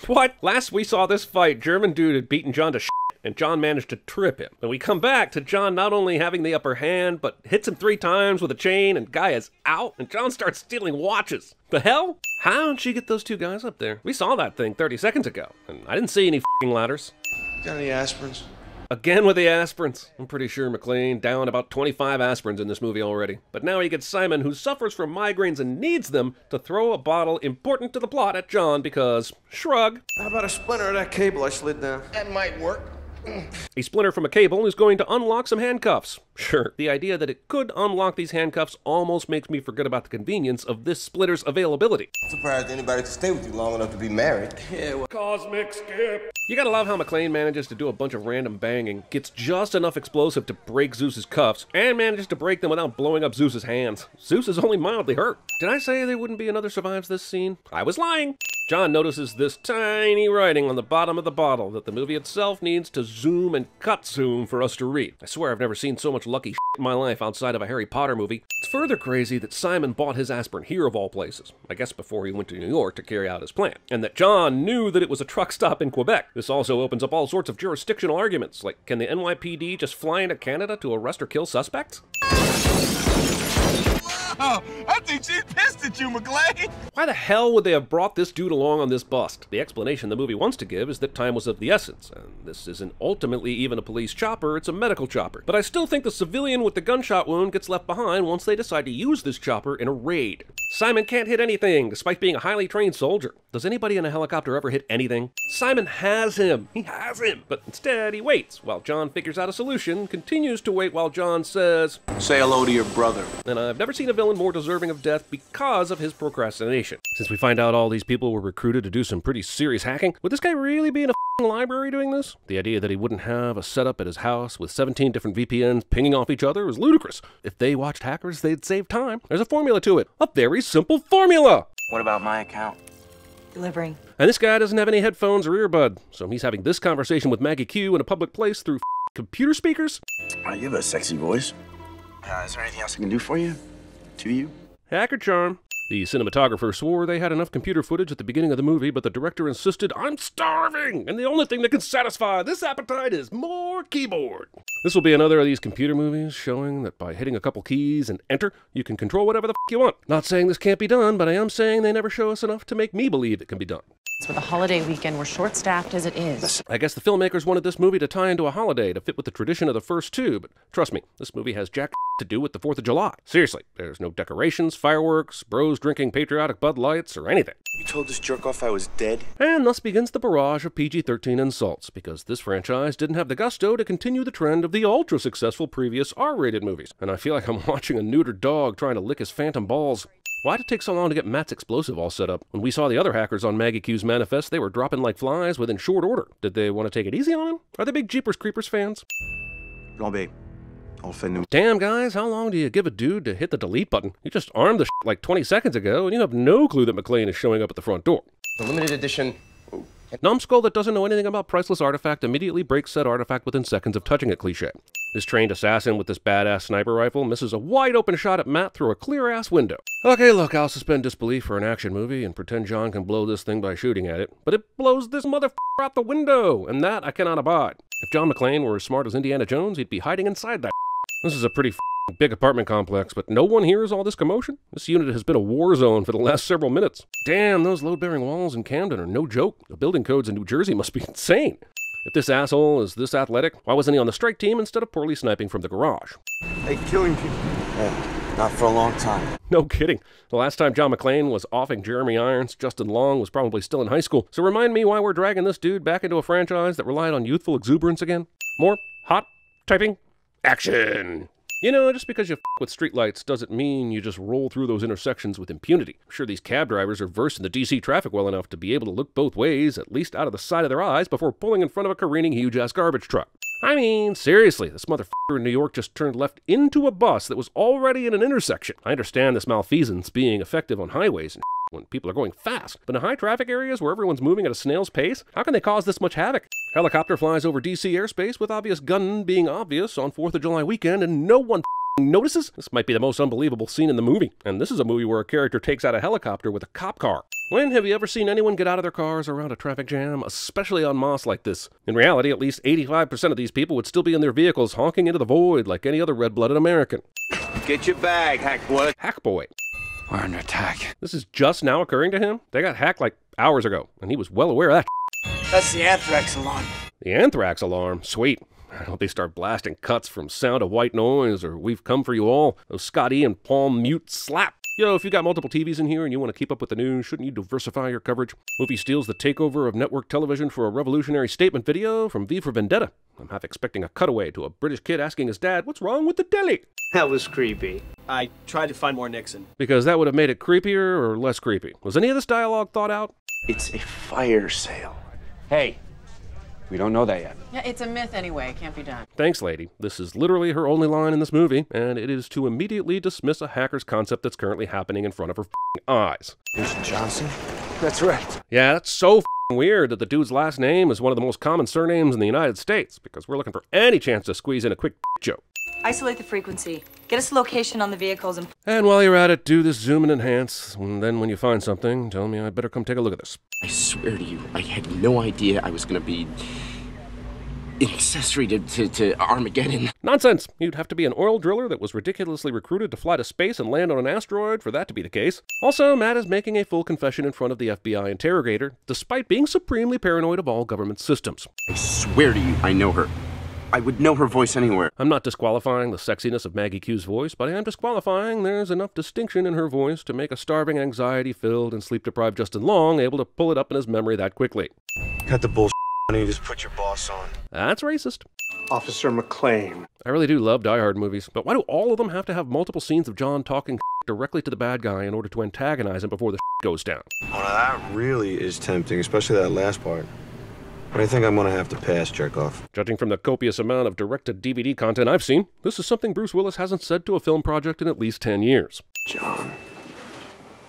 What? Last we saw this fight, German dude had beaten John to shit, and John managed to trip him. And we come back to John not only having the upper hand, but hits him 3 times with a chain, and guy is out, and John starts stealing watches. The hell? How'd she get those 2 guys up there? We saw that thing 30 seconds ago, and I didn't see any f***ing ladders. Got any aspirins? Again with the aspirins. I'm pretty sure McClane downed about 25 aspirins in this movie already. But now he gets Simon, who suffers from migraines and needs them, to throw a bottle important to the plot at John because, shrug. How about a splinter of that cable I slid down? That might work. A splinter from a cable is going to unlock some handcuffs. Sure, the idea that it could unlock these handcuffs almost makes me forget about the convenience of this splinter's availability. Surprised anybody could stay with you long enough to be married. Yeah, well, Cosmic Skip. You gotta love how McClane manages to do a bunch of random banging, gets just enough explosive to break Zeus's cuffs, and manages to break them without blowing up Zeus's hands. Zeus is only mildly hurt. Did I say there wouldn't be another survives this scene? I was lying. John notices this tiny writing on the bottom of the bottle that the movie itself needs to zoom and cut zoom for us to read. I swear I've never seen so much lucky shit in my life outside of a Harry Potter movie. It's further crazy that Simon bought his aspirin here of all places, I guess before he went to New York to carry out his plan, and that John knew that it was a truck stop in Quebec. This also opens up all sorts of jurisdictional arguments, like can the NYPD just fly into Canada to arrest or kill suspects? Oh, I think she pissed at you, McClane. Why the hell would they have brought this dude along on this bust? The explanation the movie wants to give is that time was of the essence, and this isn't ultimately even a police chopper, it's a medical chopper. But I still think the civilian with the gunshot wound gets left behind once they decide to use this chopper in a raid. Simon can't hit anything, despite being a highly trained soldier. Does anybody in a helicopter ever hit anything? Simon has him. He has him. But instead, he waits while John figures out a solution, continues to wait while John says, "Say hello to your brother." And I've never seen a villain more deserving of death because of his procrastination. Since we find out all these people were recruited to do some pretty serious hacking, would this guy really be in a library doing this? The idea that he wouldn't have a setup at his house with 17 different VPNs pinging off each other is ludicrous. If they watched hackers, they'd save time. There's a formula to it. A very simple formula! What about my account? Delivering. And this guy doesn't have any headphones or earbud, so he's having this conversation with Maggie Q in a public place through computer speakers? You have a sexy voice. Is there anything else I can do for you? To you? Hacker charm. The cinematographer swore they had enough computer footage at the beginning of the movie, but the director insisted, "I'm starving, and the only thing that can satisfy this appetite is more keyboard." This will be another of these computer movies showing that by hitting a couple keys and enter, you can control whatever the f you want. Not saying this can't be done, but I am saying they never show us enough to make me believe it can be done. With the holiday weekend, we're short-staffed as it is. I guess the filmmakers wanted this movie to tie into a holiday to fit with the tradition of the first two, but trust me, this movie has jack to do with the 4th of July. Seriously, there's no decorations, fireworks, bros drinking patriotic Bud Lights, or anything. You told this jerk-off I was dead? And thus begins the barrage of PG-13 insults, because this franchise didn't have the gusto to continue the trend of the ultra-successful previous R-rated movies. And I feel like I'm watching a neutered dog trying to lick his phantom balls. Why'd it take so long to get Matt's explosive all set up? When we saw the other hackers on Maggie Q's manifest, they were dropping like flies within short order. Did they want to take it easy on him? Are they big Jeepers Creepers fans? Damn, guys, how long do you give a dude to hit the delete button? You just armed the like 20 seconds ago, and you have no clue that McClane is showing up at the front door. The limited edition. Numbskull that doesn't know anything about priceless artifact immediately breaks said artifact within seconds of touching it cliché. This trained assassin with this badass sniper rifle misses a wide-open shot at Matt through a clear-ass window. Okay, look, I'll suspend disbelief for an action movie and pretend John can blow this thing by shooting at it, but it blows this motherfucker out the window, and that I cannot abide. If John McClane were as smart as Indiana Jones, he'd be hiding inside that. This is a pretty big apartment complex, but no one hears all this commotion? This unit has been a war zone for the last several minutes. Damn, those load-bearing walls in Camden are no joke. The building codes in New Jersey must be insane. If this asshole is this athletic, why wasn't he on the strike team instead of poorly sniping from the garage? Hey, killing people. Yeah, not for a long time. No kidding. The last time John McClane was offing Jeremy Irons, Justin Long was probably still in high school. So remind me why we're dragging this dude back into a franchise that relied on youthful exuberance again? More hot typing action. You know, just because you f with streetlights doesn't mean you just roll through those intersections with impunity. I'm sure these cab drivers are versed in the DC traffic well enough to be able to look both ways, at least out of the side of their eyes, before pulling in front of a careening huge-ass garbage truck. I mean, seriously, this motherfucker in New York just turned left into a bus that was already in an intersection. I understand this malfeasance being effective on highways and when people are going fast, but in high traffic areas where everyone's moving at a snail's pace, how can they cause this much havoc? Helicopter flies over DC airspace with obvious gun being obvious on 4th of July weekend and no one notices? This might be the most unbelievable scene in the movie, and this is a movie where a character takes out a helicopter with a cop car. When have you ever seen anyone get out of their cars around a traffic jam, especially on Moss like this? In reality, at least 85% of these people would still be in their vehicles honking into the void like any other red-blooded American. Get your bag, Hackboy. Hackboy. We're under attack. This is just now occurring to him? They got hacked like hours ago, and he was well aware of that. That's the anthrax alarm. The anthrax alarm? Sweet. I hope they start blasting cuts from Sound of White Noise or We've Come For You All. Those Scott E and Paul Mute slap. Yo, if you got multiple TVs in here and you want to keep up with the news, shouldn't you diversify your coverage? Movie steals the takeover of network television for a revolutionary statement video from V for Vendetta. I'm half expecting a cutaway to a British kid asking his dad, what's wrong with the deli? That was creepy. I tried to find more Nixon. Because that would have made it creepier or less creepy. Was any of this dialogue thought out? It's a fire sale. Hey, we don't know that yet. Yeah, it's a myth anyway. It can't be done. Thanks, lady. This is literally her only line in this movie, and it is to immediately dismiss a hacker's concept that's currently happening in front of her eyes. Mr. Johnson? That's right. Yeah, that's so weird that the dude's last name is one of the most common surnames in the United States, because we're looking for any chance to squeeze in a quick joke. Isolate the frequency. Get us location on the vehicles and... And while you're at it, do this zoom and enhance, and then when you find something, tell me I better come take a look at this. I swear to you, I had no idea I was going to be an accessory to Armageddon. Nonsense! You'd have to be an oil driller that was ridiculously recruited to fly to space and land on an asteroid for that to be the case. Also, Matt is making a full confession in front of the FBI interrogator, despite being supremely paranoid of all government systems. I swear to you, I know her. I would know her voice anywhere. I'm not disqualifying the sexiness of Maggie Q's voice, but I am disqualifying there's enough distinction in her voice to make a starving, anxiety-filled, and sleep-deprived Justin Long able to pull it up in his memory that quickly. Cut the bullshit, honey. Just put your boss on. That's racist. Officer McClane. I really do love Die Hard movies, but why do all of them have to have multiple scenes of John talking directly to the bad guy in order to antagonize him before the goes down? Oh, now that really is tempting, especially that last part. But I think I'm going to have to pass, Chekhov. Judging from the copious amount of direct-to-DVD content I've seen, this is something Bruce Willis hasn't said to a film project in at least 10 years. John,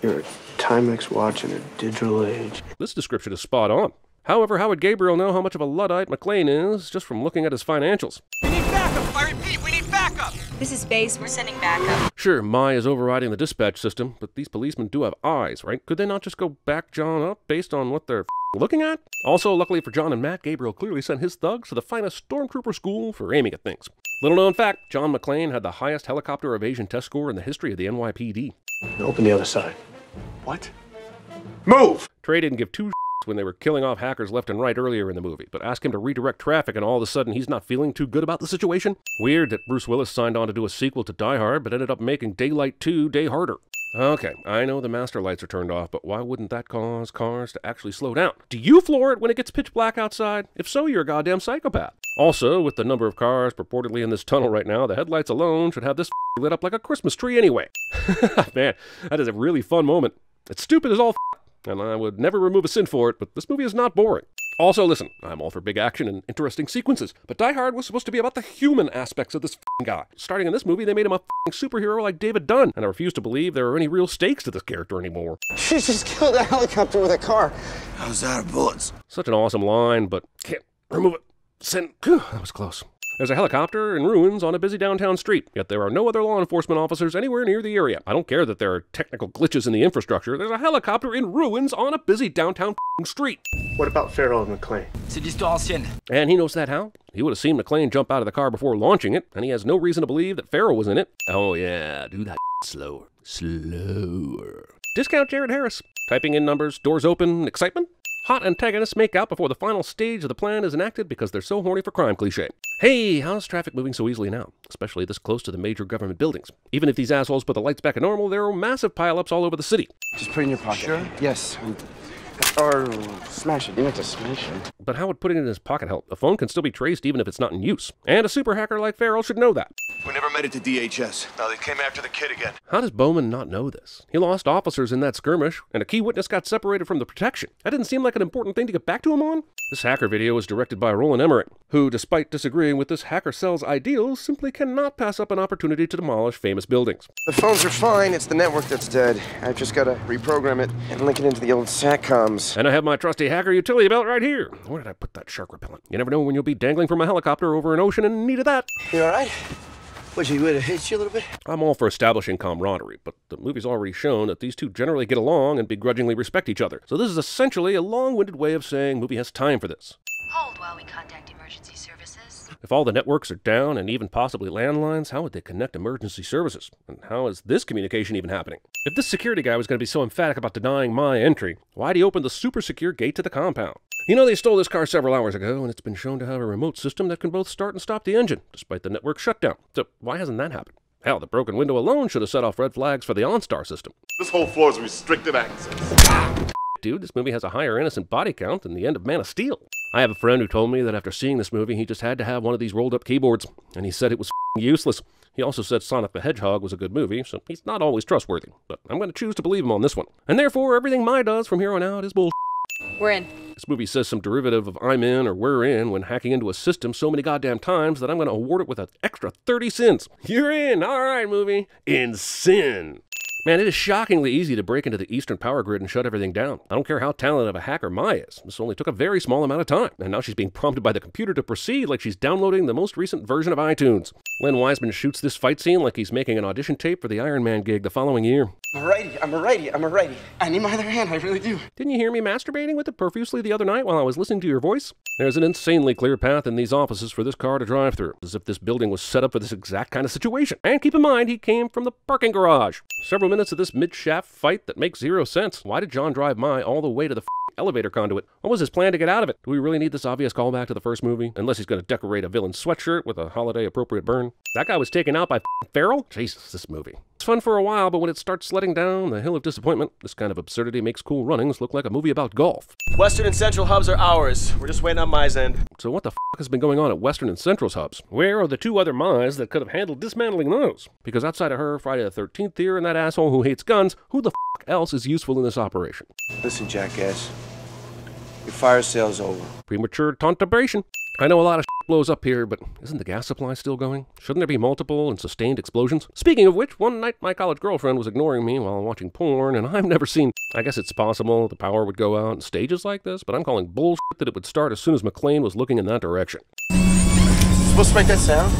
you're a Timex watch in a digital age. This description is spot on. However, how would Gabriel know how much of a Luddite McClane is just from looking at his financials? We need backup! I repeat, we need backup! This is base. We're sending backup. Sure, Mai is overriding the dispatch system, but these policemen do have eyes, right? Could they not just go back John up based on what they're looking at? Also, luckily for John and Matt, Gabriel clearly sent his thugs to the finest stormtrooper school for aiming at things. Little known fact, John McClane had the highest helicopter evasion test score in the history of the NYPD. Open the other side. What? Move! Trey didn't give two when they were killing off hackers left and right earlier in the movie, but ask him to redirect traffic and all of a sudden he's not feeling too good about the situation? Weird that Bruce Willis signed on to do a sequel to Die Hard, but ended up making Daylight 2 day harder. Okay, I know the master lights are turned off, but why wouldn't that cause cars to actually slow down? Do you floor it when it gets pitch black outside? If so, you're a goddamn psychopath. Also, with the number of cars purportedly in this tunnel right now, the headlights alone should have this lit up like a Christmas tree anyway. Man, that is a really fun moment. It's stupid as all and I would never remove a sin for it, but this movie is not boring. Also, listen, I'm all for big action and interesting sequences, but Die Hard was supposed to be about the human aspects of this guy. Starting in this movie, they made him a superhero like David Dunn, and I refuse to believe there are any real stakes to this character anymore. She just killed a helicopter with a car. I was out of bullets. Such an awesome line, but can't remove it. That was close. There's a helicopter in ruins on a busy downtown street, yet there are no other law enforcement officers anywhere near the area. I don't care that there are technical glitches in the infrastructure. There's a helicopter in ruins on a busy downtown street. What about Farrell and McClane? C'est l'histoire ancienne. And he knows that how? He would have seen McClane jump out of the car before launching it, and he has no reason to believe that Farrell was in it. Oh yeah, do that slower. Slower. Discount Jared Harris. Typing in numbers, doors open, excitement? Hot antagonists make out before the final stage of the plan is enacted because they're so horny for crime cliché. Hey, how's traffic moving so easily now? Especially this close to the major government buildings. Even if these assholes put the lights back at normal, there are massive pileups all over the city. Just put it in your pocket. Sure? Yes. Or smash it. You have to smash it. But how would putting it in his pocket help? A phone can still be traced even if it's not in use. And a super hacker like Farrell should know that. We never made it to DHS. Now they came after the kid again. How does Bowman not know this? He lost officers in that skirmish, and a key witness got separated from the protection. That didn't seem like an important thing to get back to him on? This hacker video was directed by Roland Emmerich, who, despite disagreeing with this hacker cell's ideals, simply cannot pass up an opportunity to demolish famous buildings. The phones are fine. It's the network that's dead. I've just got to reprogram it and link it into the old SATCOMs. And I have my trusty hacker utility belt right here. Where did I put that shark repellent? You never know when you'll be dangling from a helicopter over an ocean in need of that. You all right? Would it hit you a little bit? I'm all for establishing camaraderie, but the movie's already shown that these two generally get along and begrudgingly respect each other. So this is essentially a long-winded way of saying movie has time for this. Hold while we contact emergency services. If all the networks are down and even possibly landlines, how would they connect emergency services? And how is this communication even happening? If this security guy was going to be so emphatic about denying my entry, why'd he open the super secure gate to the compound? You know, they stole this car several hours ago, and it's been shown to have a remote system that can both start and stop the engine, despite the network shutdown. So why hasn't that happened? Hell, the broken window alone should have set off red flags for the OnStar system. This whole floor is restricted access. Dude, this movie has a higher innocent body count than the end of Man of Steel. I have a friend who told me that after seeing this movie, he just had to have one of these rolled-up keyboards, and he said it was useless. He also said Sonic the Hedgehog was a good movie, so he's not always trustworthy, but I'm going to choose to believe him on this one. And therefore, everything Mai does from here on out is bullshit. We're in. This movie says some derivative of I'm in or we're in when hacking into a system so many goddamn times that I'm going to award it with an extra 30 cents. You're in. All right, movie. In sin. Man, it is shockingly easy to break into the Eastern power grid and shut everything down. I don't care how talented of a hacker Mai is. This only took a very small amount of time, and now she's being prompted by the computer to proceed like she's downloading the most recent version of iTunes. Len Wiseman shoots this fight scene like he's making an audition tape for the Iron Man gig the following year. I'm a righty. I need my other hand, I really do. Didn't you hear me masturbating with it profusely the other night while I was listening to your voice? There's an insanely clear path in these offices for this car to drive through, as if this building was set up for this exact kind of situation. And keep in mind, he came from the parking garage. Several minutes of this mid-shaft fight that makes zero sense. Why did John drive Mai all the way to the elevator conduit? What was his plan to get out of it? Do we really need this obvious callback to the first movie? Unless he's going to decorate a villain sweatshirt with a holiday-appropriate burn. That guy was taken out by Farrell? Jesus, this movie. It's fun for a while, but when it starts sledding down the hill of disappointment, this kind of absurdity makes Cool Runnings look like a movie about golf. Western and Central hubs are ours. We're just waiting on Mai's end. So what the has been going on at Western and Central's hubs? Where are the two other Mai's that could have handled dismantling those? Because outside of her, Friday the 13th here, and that asshole who hates guns, who the else is useful in this operation? Listen, jackass. Your fire sale's over. Premature tontabration. I know a lot of blows up here, but isn't the gas supply still going? Shouldn't there be multiple and sustained explosions? Speaking of which, one night my college girlfriend was ignoring me while watching porn, and I've never seen... I guess it's possible the power would go out in stages like this, but I'm calling bullshit that it would start as soon as McClane was looking in that direction. Supposed to make that sound?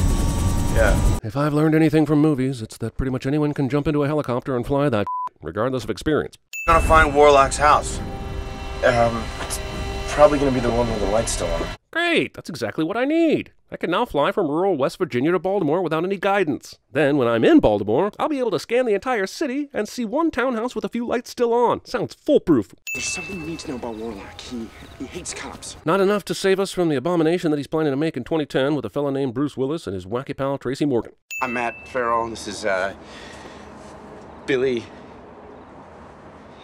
Yeah. If I've learned anything from movies, it's that pretty much anyone can jump into a helicopter and fly that regardless of experience. I'm gonna find Warlock's house. It's probably gonna be the one where the light's still on. Great, that's exactly what I need. I can now fly from rural West Virginia to Baltimore without any guidance. Then, when I'm in Baltimore, I'll be able to scan the entire city and see one townhouse with a few lights still on. Sounds foolproof. There's something you need to know about Warlock. He hates cops. Not enough to save us from the abomination that he's planning to make in 2010 with a fella named Bruce Willis and his wacky pal Tracy Morgan. I'm Matt Farrell. This is, Billy.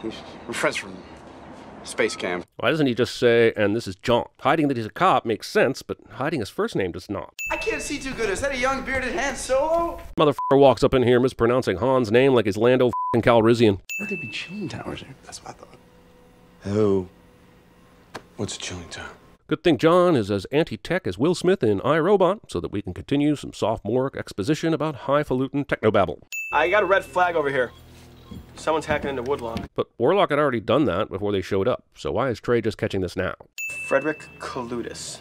We're friends from Space Camp. Why doesn't he just say, and this is John? Hiding that he's a cop makes sense, but hiding his first name does not. I can't see too good. Is that a young bearded Han Solo? Motherfucker walks up in here mispronouncing Han's name like he's Lando f***ing Calrissian. Where'd they be chilling towers? That's what I thought. Oh. What's a chilling tower? Good thing John is as anti-tech as Will Smith in iRobot, so that we can continue some sophomoric exposition about highfalutin technobabble. I got a red flag over here. Someone's hacking into Woodlawn. But Warlock had already done that before they showed up, so why is Trey just catching this now? Frederick Kaludis.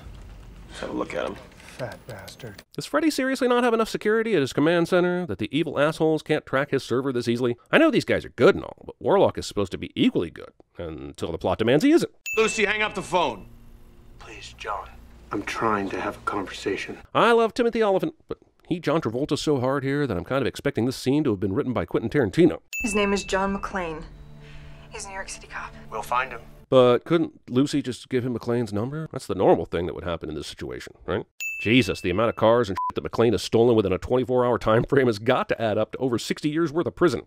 Let's have a look at him. Fat bastard. Does Freddy seriously not have enough security at his command center that the evil assholes can't track his server this easily? I know these guys are good and all, but Warlock is supposed to be equally good, until the plot demands he isn't. Lucy, hang up the phone. Please, John. I'm trying to have a conversation. I love Timothy Olyphant, but he John Travolta so hard here that I'm kind of expecting this scene to have been written by Quentin Tarantino. His name is John McClane. He's a New York City cop. We'll find him. But couldn't Lucy just give him McClane's number? That's the normal thing that would happen in this situation, right? Jesus, the amount of cars and shit that McClane has stolen within a 24-hour time frame has got to add up to over 60 years worth of prison.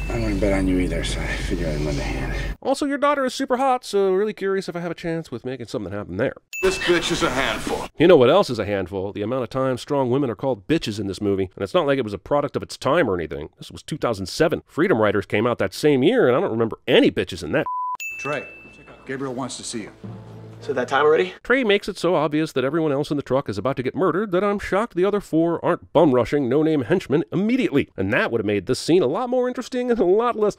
I wouldn't bet on you either, so I figure I'd lend a hand. Also, your daughter is super hot, so really curious if I have a chance with making something happen there. This bitch is a handful. You know what else is a handful? The amount of times strong women are called bitches in this movie. And it's not like it was a product of its time or anything. This was 2007. Freedom Writers came out that same year, and I don't remember any bitches in that. Trey, Gabriel wants to see you. So that time already? Trey makes it so obvious that everyone else in the truck is about to get murdered that I'm shocked the other four aren't bum-rushing no-name henchmen immediately. And that would have made this scene a lot more interesting and a lot less...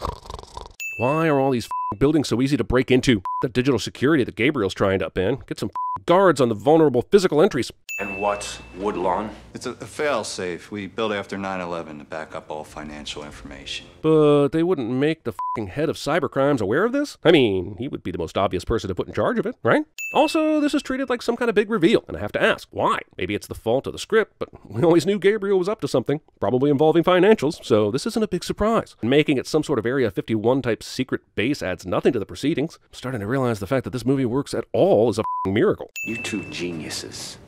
Why are all these buildings so easy to break into? The digital security that Gabriel's trying to upend. Get some guards on the vulnerable physical entries. And what's Woodlawn? It's a fail-safe. We built after 9/11 to back up all financial information. But they wouldn't make the head of cybercrimes aware of this? I mean, he would be the most obvious person to put in charge of it, right? Also, this is treated like some kind of big reveal, and I have to ask, why? Maybe it's the fault of the script, but we always knew Gabriel was up to something, probably involving financials, so this isn't a big surprise. And making it some sort of Area 51 type secret base adds nothing to the proceedings. I'm starting to realize the fact that this movie works at all is a miracle. You two geniuses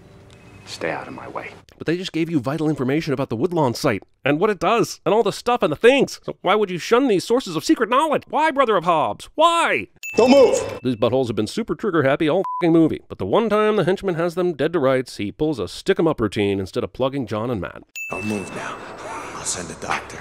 Stay out of my way. But they just gave you vital information about the Woodlawn site, and what it does, and all the stuff and the things. So why would you shun these sources of secret knowledge? Why, Brother of Hobbs? Why? Don't move! These buttholes have been super trigger happy all f***ing movie, but the one time the henchman has them dead to rights, he pulls a stick-em-up routine instead of plugging John and Matt. Don't move now. I'll send a doctor.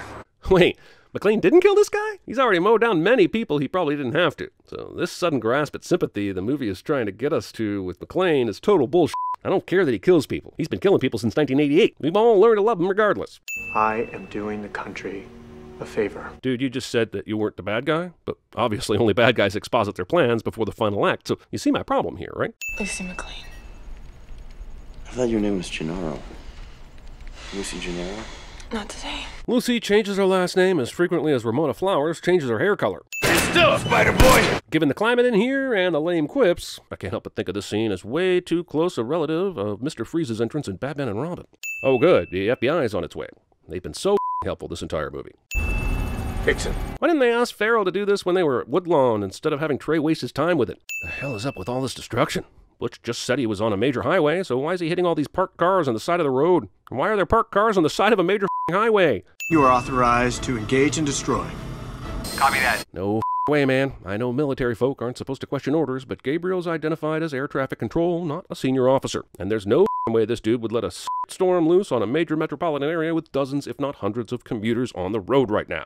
Wait, McClane didn't kill this guy? He's already mowed down many people he probably didn't have to. So this sudden grasp at sympathy the movie is trying to get us to with McClane is total bullshit. I don't care that he kills people. He's been killing people since 1988. We've all learned to love him regardless. I am doing the country a favor. Dude, you just said that you weren't the bad guy, but obviously only bad guys exposit their plans before the final act, so you see my problem here, right? Lucy McClane. I thought your name was Gennaro. Lucy Gennaro? Not today. Lucy changes her last name as frequently as Ramona Flowers changes her hair color. Still, Spider-Boy! Given the climate in here and the lame quips, I can't help but think of this scene as way too close a relative of Mr. Freeze's entrance in Batman and Robin. Oh good, the FBI is on its way. They've been so helpful this entire movie. Dixon. Why didn't they ask Farrell to do this when they were at Woodlawn instead of having Trey waste his time with it? The hell is up with all this destruction? Butch just said he was on a major highway, so why is he hitting all these parked cars on the side of the road? And why are there parked cars on the side of a major highway? You are authorized to engage and destroy. Copy that. No way, man. I know military folk aren't supposed to question orders, but Gabriel's identified as air traffic control, not a senior officer. And there's no way this dude would let a storm loose on a major metropolitan area with dozens, if not hundreds, of commuters on the road right now.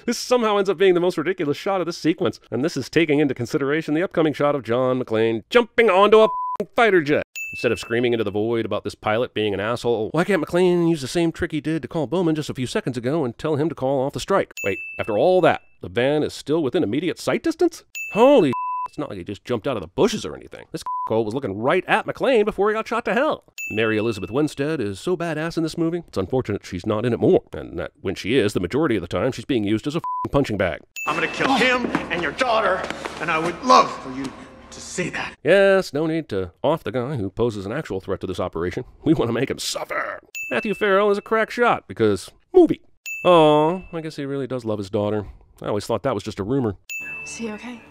This somehow ends up being the most ridiculous shot of this sequence, and this is taking into consideration the upcoming shot of John McClane jumping onto a fighter jet. Instead of screaming into the void about this pilot being an asshole, why can't McClane use the same trick he did to call Bowman just a few seconds ago and tell him to call off the strike? Wait, after all that, the van is still within immediate sight distance? Holy it's not like he just jumped out of the bushes or anything. This was looking right at McClane before he got shot to hell. Mary Elizabeth Winstead is so badass in this movie, it's unfortunate she's not in it more, and that when she is, the majority of the time, she's being used as a punching bag. I'm gonna kill him and your daughter, and I would love for you to see that. Yes, no need to off the guy who poses an actual threat to this operation. We want to make him suffer. Matthew Farrell is a crack shot because movie. Oh, I guess he really does love his daughter. I always thought that was just a rumor. Is he okay?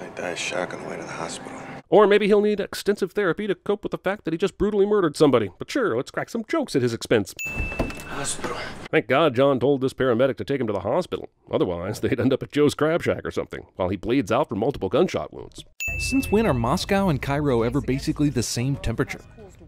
I died shock on the way to the hospital. Or maybe he'll need extensive therapy to cope with the fact that he just brutally murdered somebody. But sure, let's crack some jokes at his expense. Hospital. Thank God John told this paramedic to take him to the hospital. Otherwise, they'd end up at Joe's Crab Shack or something, while he bleeds out from multiple gunshot wounds. Since when are Moscow and Cairo ever basically the same temperature?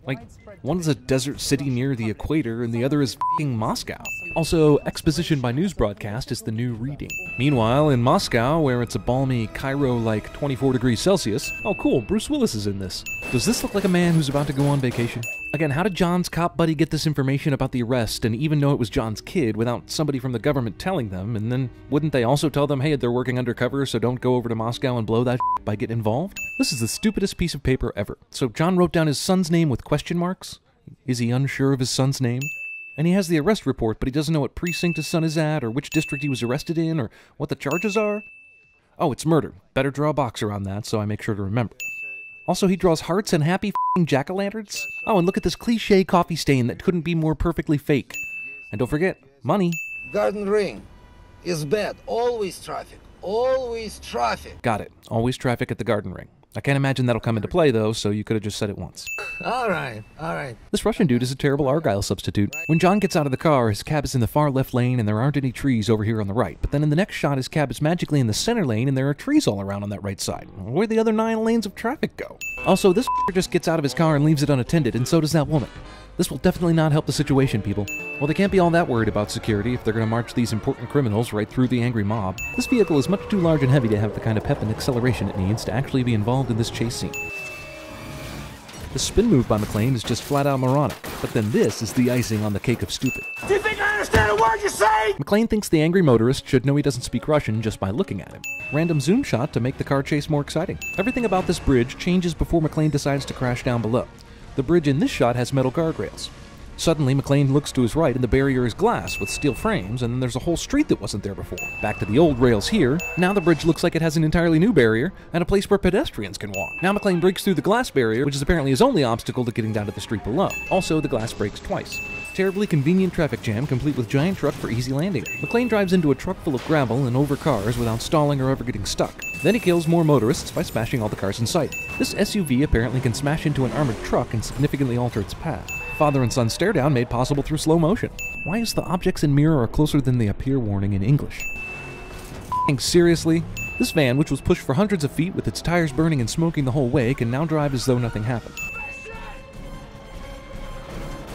Like, one is a desert city near the equator and the other is f***ing Moscow. Also, exposition by news broadcast is the new reading. Meanwhile, in Moscow, where it's a balmy Cairo-like 24 degrees Celsius, oh cool, Bruce Willis is in this. Does this look like a man who's about to go on vacation? Again, how did John's cop buddy get this information about the arrest and even know it was John's kid without somebody from the government telling them? And then wouldn't they also tell them, hey, they're working undercover, so don't go over to Moscow and blow that shit by getting involved? This is the stupidest piece of paper ever. So John wrote down his son's name with question marks? Is he unsure of his son's name? And he has the arrest report, but he doesn't know what precinct his son is at, or which district he was arrested in, or what the charges are? Oh, it's murder. Better draw a box around that so I make sure to remember. Also, he draws hearts and happy f***ing jack-o'-lanterns. Oh, and look at this cliche coffee stain that couldn't be more perfectly fake. And don't forget, money. Garden Ring is bad. Always traffic. Always traffic. Got it. Always traffic at the Garden Ring. I can't imagine that'll come into play, though, so you could have just said it once. All right, all right. This Russian dude is a terrible Argyle substitute. When John gets out of the car, his cab is in the far left lane and there aren't any trees over here on the right. But then in the next shot, his cab is magically in the center lane and there are trees all around on that right side. Where'd the other 9 lanes of traffic go? Also, this just gets out of his car and leaves it unattended, and so does that woman. This will definitely not help the situation, people. Well, they can't be all that worried about security if they're going to march these important criminals right through the angry mob. This vehicle is much too large and heavy to have the kind of pep and acceleration it needs to actually be involved in this chase scene. The spin move by McClane is just flat out moronic, but then this is the icing on the cake of stupid. Do you think I understand a word you say? McClane thinks the angry motorist should know he doesn't speak Russian just by looking at him. Random zoom shot to make the car chase more exciting. Everything about this bridge changes before McClane decides to crash down below. The bridge in this shot has metal guardrails. Suddenly, McClane looks to his right and the barrier is glass with steel frames, and then there's a whole street that wasn't there before. Back to the old rails here. Now the bridge looks like it has an entirely new barrier and a place where pedestrians can walk. Now McClane breaks through the glass barrier, which is apparently his only obstacle to getting down to the street below. Also, the glass breaks twice. Terribly convenient traffic jam, complete with giant truck for easy landing. McClane drives into a truck full of gravel and over cars without stalling or ever getting stuck. Then he kills more motorists by smashing all the cars in sight. This SUV apparently can smash into an armored truck and significantly alter its path. Father and son stare down made possible through slow motion. Why is the objects in mirror are closer than they appear warning in English? Seriously? This van, which was pushed for hundreds of feet with its tires burning and smoking the whole way, can now drive as though nothing happened.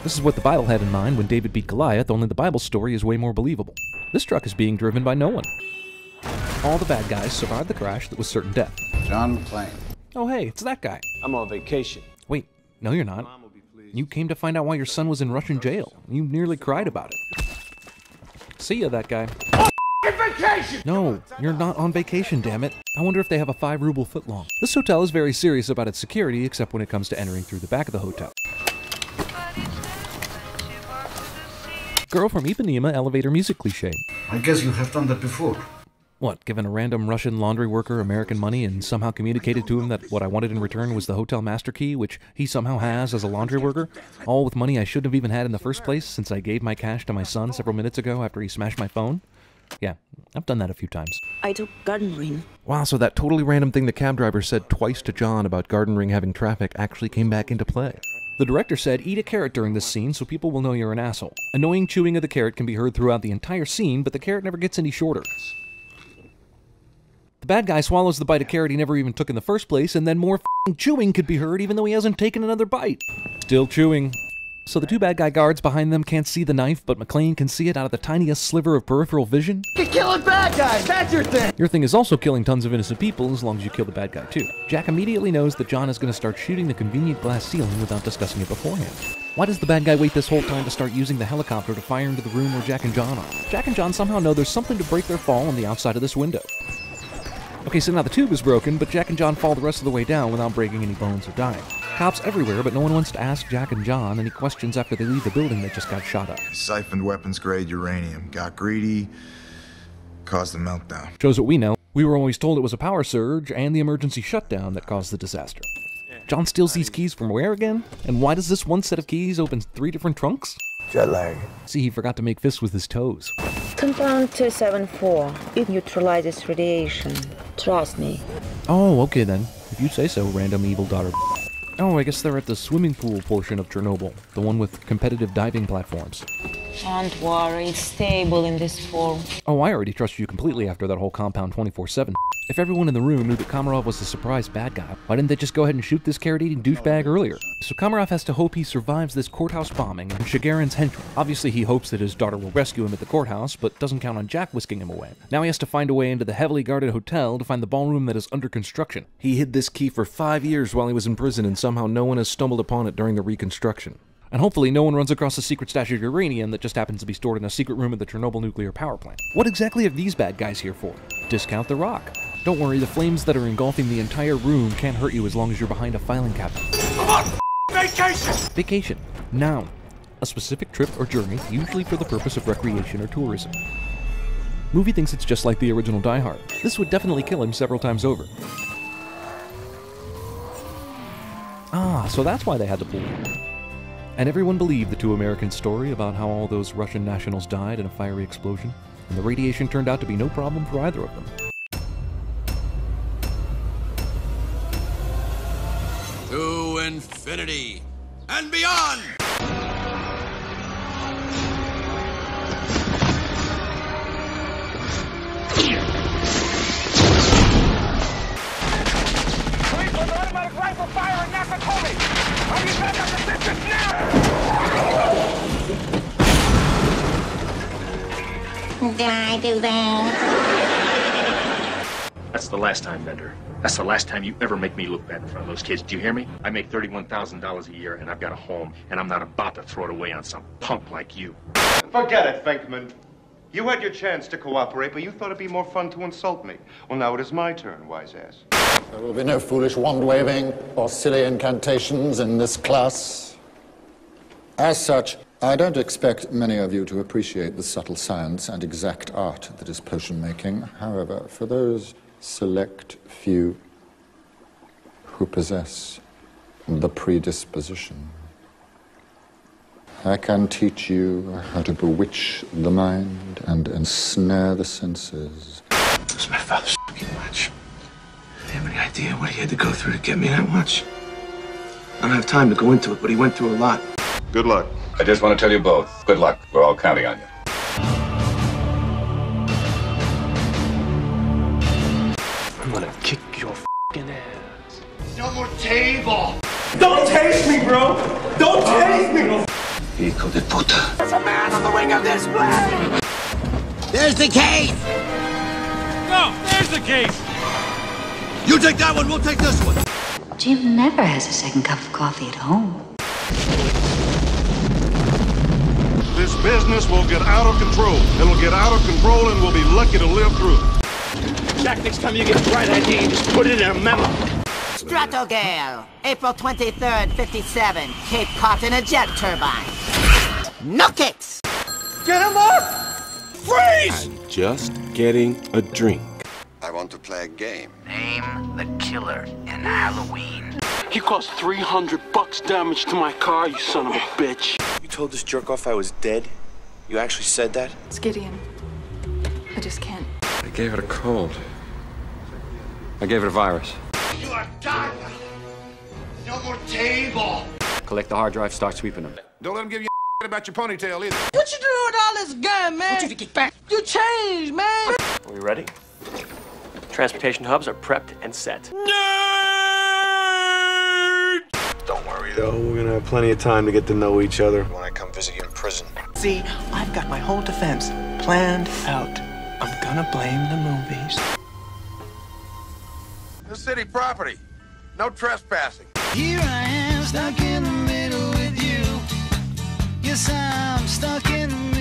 This is what the Bible had in mind when David beat Goliath, only the Bible story is way more believable. This truck is being driven by no one. All the bad guys survived the crash that was certain death. John McClane. Oh hey, it's that guy. I'm on vacation. Wait, no you're not. You came to find out why your son was in Russian jail. You nearly cried about it. See ya, that guy. Vacation! No, you're not on vacation, damn it. I wonder if they have a 5-ruble footlong. This hotel is very serious about its security, except when it comes to entering through the back of the hotel. Girl from Ipanema elevator music cliche. I guess you have done that before. What, given a random Russian laundry worker American money and somehow communicated to him that what I wanted in return was the hotel master key, which he somehow has as a laundry worker? All with money I shouldn't have even had in the first place since I gave my cash to my son several minutes ago after he smashed my phone? Yeah, I've done that a few times. I took Garden Ring. Wow, so that totally random thing the cab driver said twice to John about Garden Ring having traffic actually came back into play. The director said, eat a carrot during this scene so people will know you're an asshole. Annoying chewing of the carrot can be heard throughout the entire scene, but the carrot never gets any shorter. The bad guy swallows the bite of carrot he never even took in the first place, and then more f***ing chewing could be heard even though he hasn't taken another bite. Still chewing. So the two bad guy guards behind them can't see the knife, but McClane can see it out of the tiniest sliver of peripheral vision? You're killing bad guys, that's your thing! Your thing is also killing tons of innocent people as long as you kill the bad guy too. Jack immediately knows that John is going to start shooting the convenient glass ceiling without discussing it beforehand. Why does the bad guy wait this whole time to start using the helicopter to fire into the room where Jack and John are? Jack and John somehow know there's something to break their fall on the outside of this window. Okay, so now the tube is broken, but Jack and John fall the rest of the way down without breaking any bones or dying. Cops everywhere, but no one wants to ask Jack and John any questions after they leave the building that just got shot up. Siphoned weapons-grade uranium. Got greedy, caused a meltdown. Shows what we know. We were always told it was a power surge and the emergency shutdown that caused the disaster. John steals these keys from where again? And why does this one set of keys open 3 different trunks? Jet lag. See, he forgot to make fists with his toes. Compound 274. It neutralizes radiation. Trust me. Oh, okay then. If you say so, random evil daughter. Oh, I guess they're at the swimming pool portion of Chernobyl, the one with competitive diving platforms. Don't worry, it's stable in this form. Oh, I already trust you completely after that whole compound 24/7. If everyone in the room knew that Komarov was the surprise bad guy, why didn't they just go ahead and shoot this carrot-eating douchebag earlier? So Komarov has to hope he survives this courthouse bombing and Shagarin's henchman. Obviously he hopes that his daughter will rescue him at the courthouse, but doesn't count on Jack whisking him away. Now he has to find a way into the heavily guarded hotel to find the ballroom that is under construction. He hid this key for 5 years while he was in prison, and somehow no one has stumbled upon it during the reconstruction. And hopefully no one runs across a secret stash of uranium that just happens to be stored in a secret room at the Chernobyl nuclear power plant. What exactly are these bad guys here for? Discount the rock. Don't worry, the flames that are engulfing the entire room can't hurt you as long as you're behind a filing cabinet. I'm on vacation! Vacation. Noun. A specific trip or journey, usually for the purpose of recreation or tourism. Movie thinks it's just like the original Die Hard. This would definitely kill him several times over. Ah, so that's why they had the pool. And everyone believed the two Americans' story about how all those Russian nationals died in a fiery explosion, and the radiation turned out to be no problem for either of them. To infinity and beyond! Police with automatic rifle fire in Nakatomi! Are you back on the distance now? Did I do that? That's the last time, Bender. That's the last time you ever make me look bad in front of those kids. Do you hear me? I make $31,000 a year, and I've got a home, and I'm not about to throw it away on some punk like you. Forget it, Venkman. You had your chance to cooperate, but you thought it'd be more fun to insult me. Well, now it is my turn, wise ass. There will be no foolish wand-waving or silly incantations in this class. As such, I don't expect many of you to appreciate the subtle science and exact art that is potion-making. However, for those select few who possess the predisposition, I can teach you how to bewitch the mind and ensnare the senses. This is my father's fucking watch. Any idea what he had to go through to get me that much? I don't have time to go into it, but he went through a lot. Good luck. I just want to tell you both, good luck. We're all counting on you. I'm gonna kick your f***ing ass. No more table. Don't taste me, bro! Don't taste me! Hijo de puta. There's a man on the wing of this plane! There's the case! No, there's the case! You take that one, we'll take this one. Jim never has a second cup of coffee at home. This business will get out of control. It'll get out of control and we'll be lucky to live through it. Jack, next time you get a bright idea, just put it in a memo. Stratogale, April 23rd, 57. Cape caught in a jet turbine. Knock it! Get him up! Freeze! I'm just getting a drink. I want to play a game. Name the killer in Halloween. He caused $300 damage to my car, you son of a bitch. You told this jerk off I was dead? You actually said that? It's Gideon. I just can't. I gave it a cold. I gave it a virus. You are done! No more table! Collect the hard drive, start sweeping them. Don't let him give you about your ponytail either. What you doing with all this gun, man? I want you to get back. You changed, man. Are we ready? Transportation hubs are prepped and set. Don't worry, though. We're gonna have plenty of time to get to know each other when I come visit you in prison. See, I've got my whole defense planned out. I'm gonna blame the movies. This city property. No trespassing. Here I am, stuck in the middle with you. Yes, I'm stuck in the middle.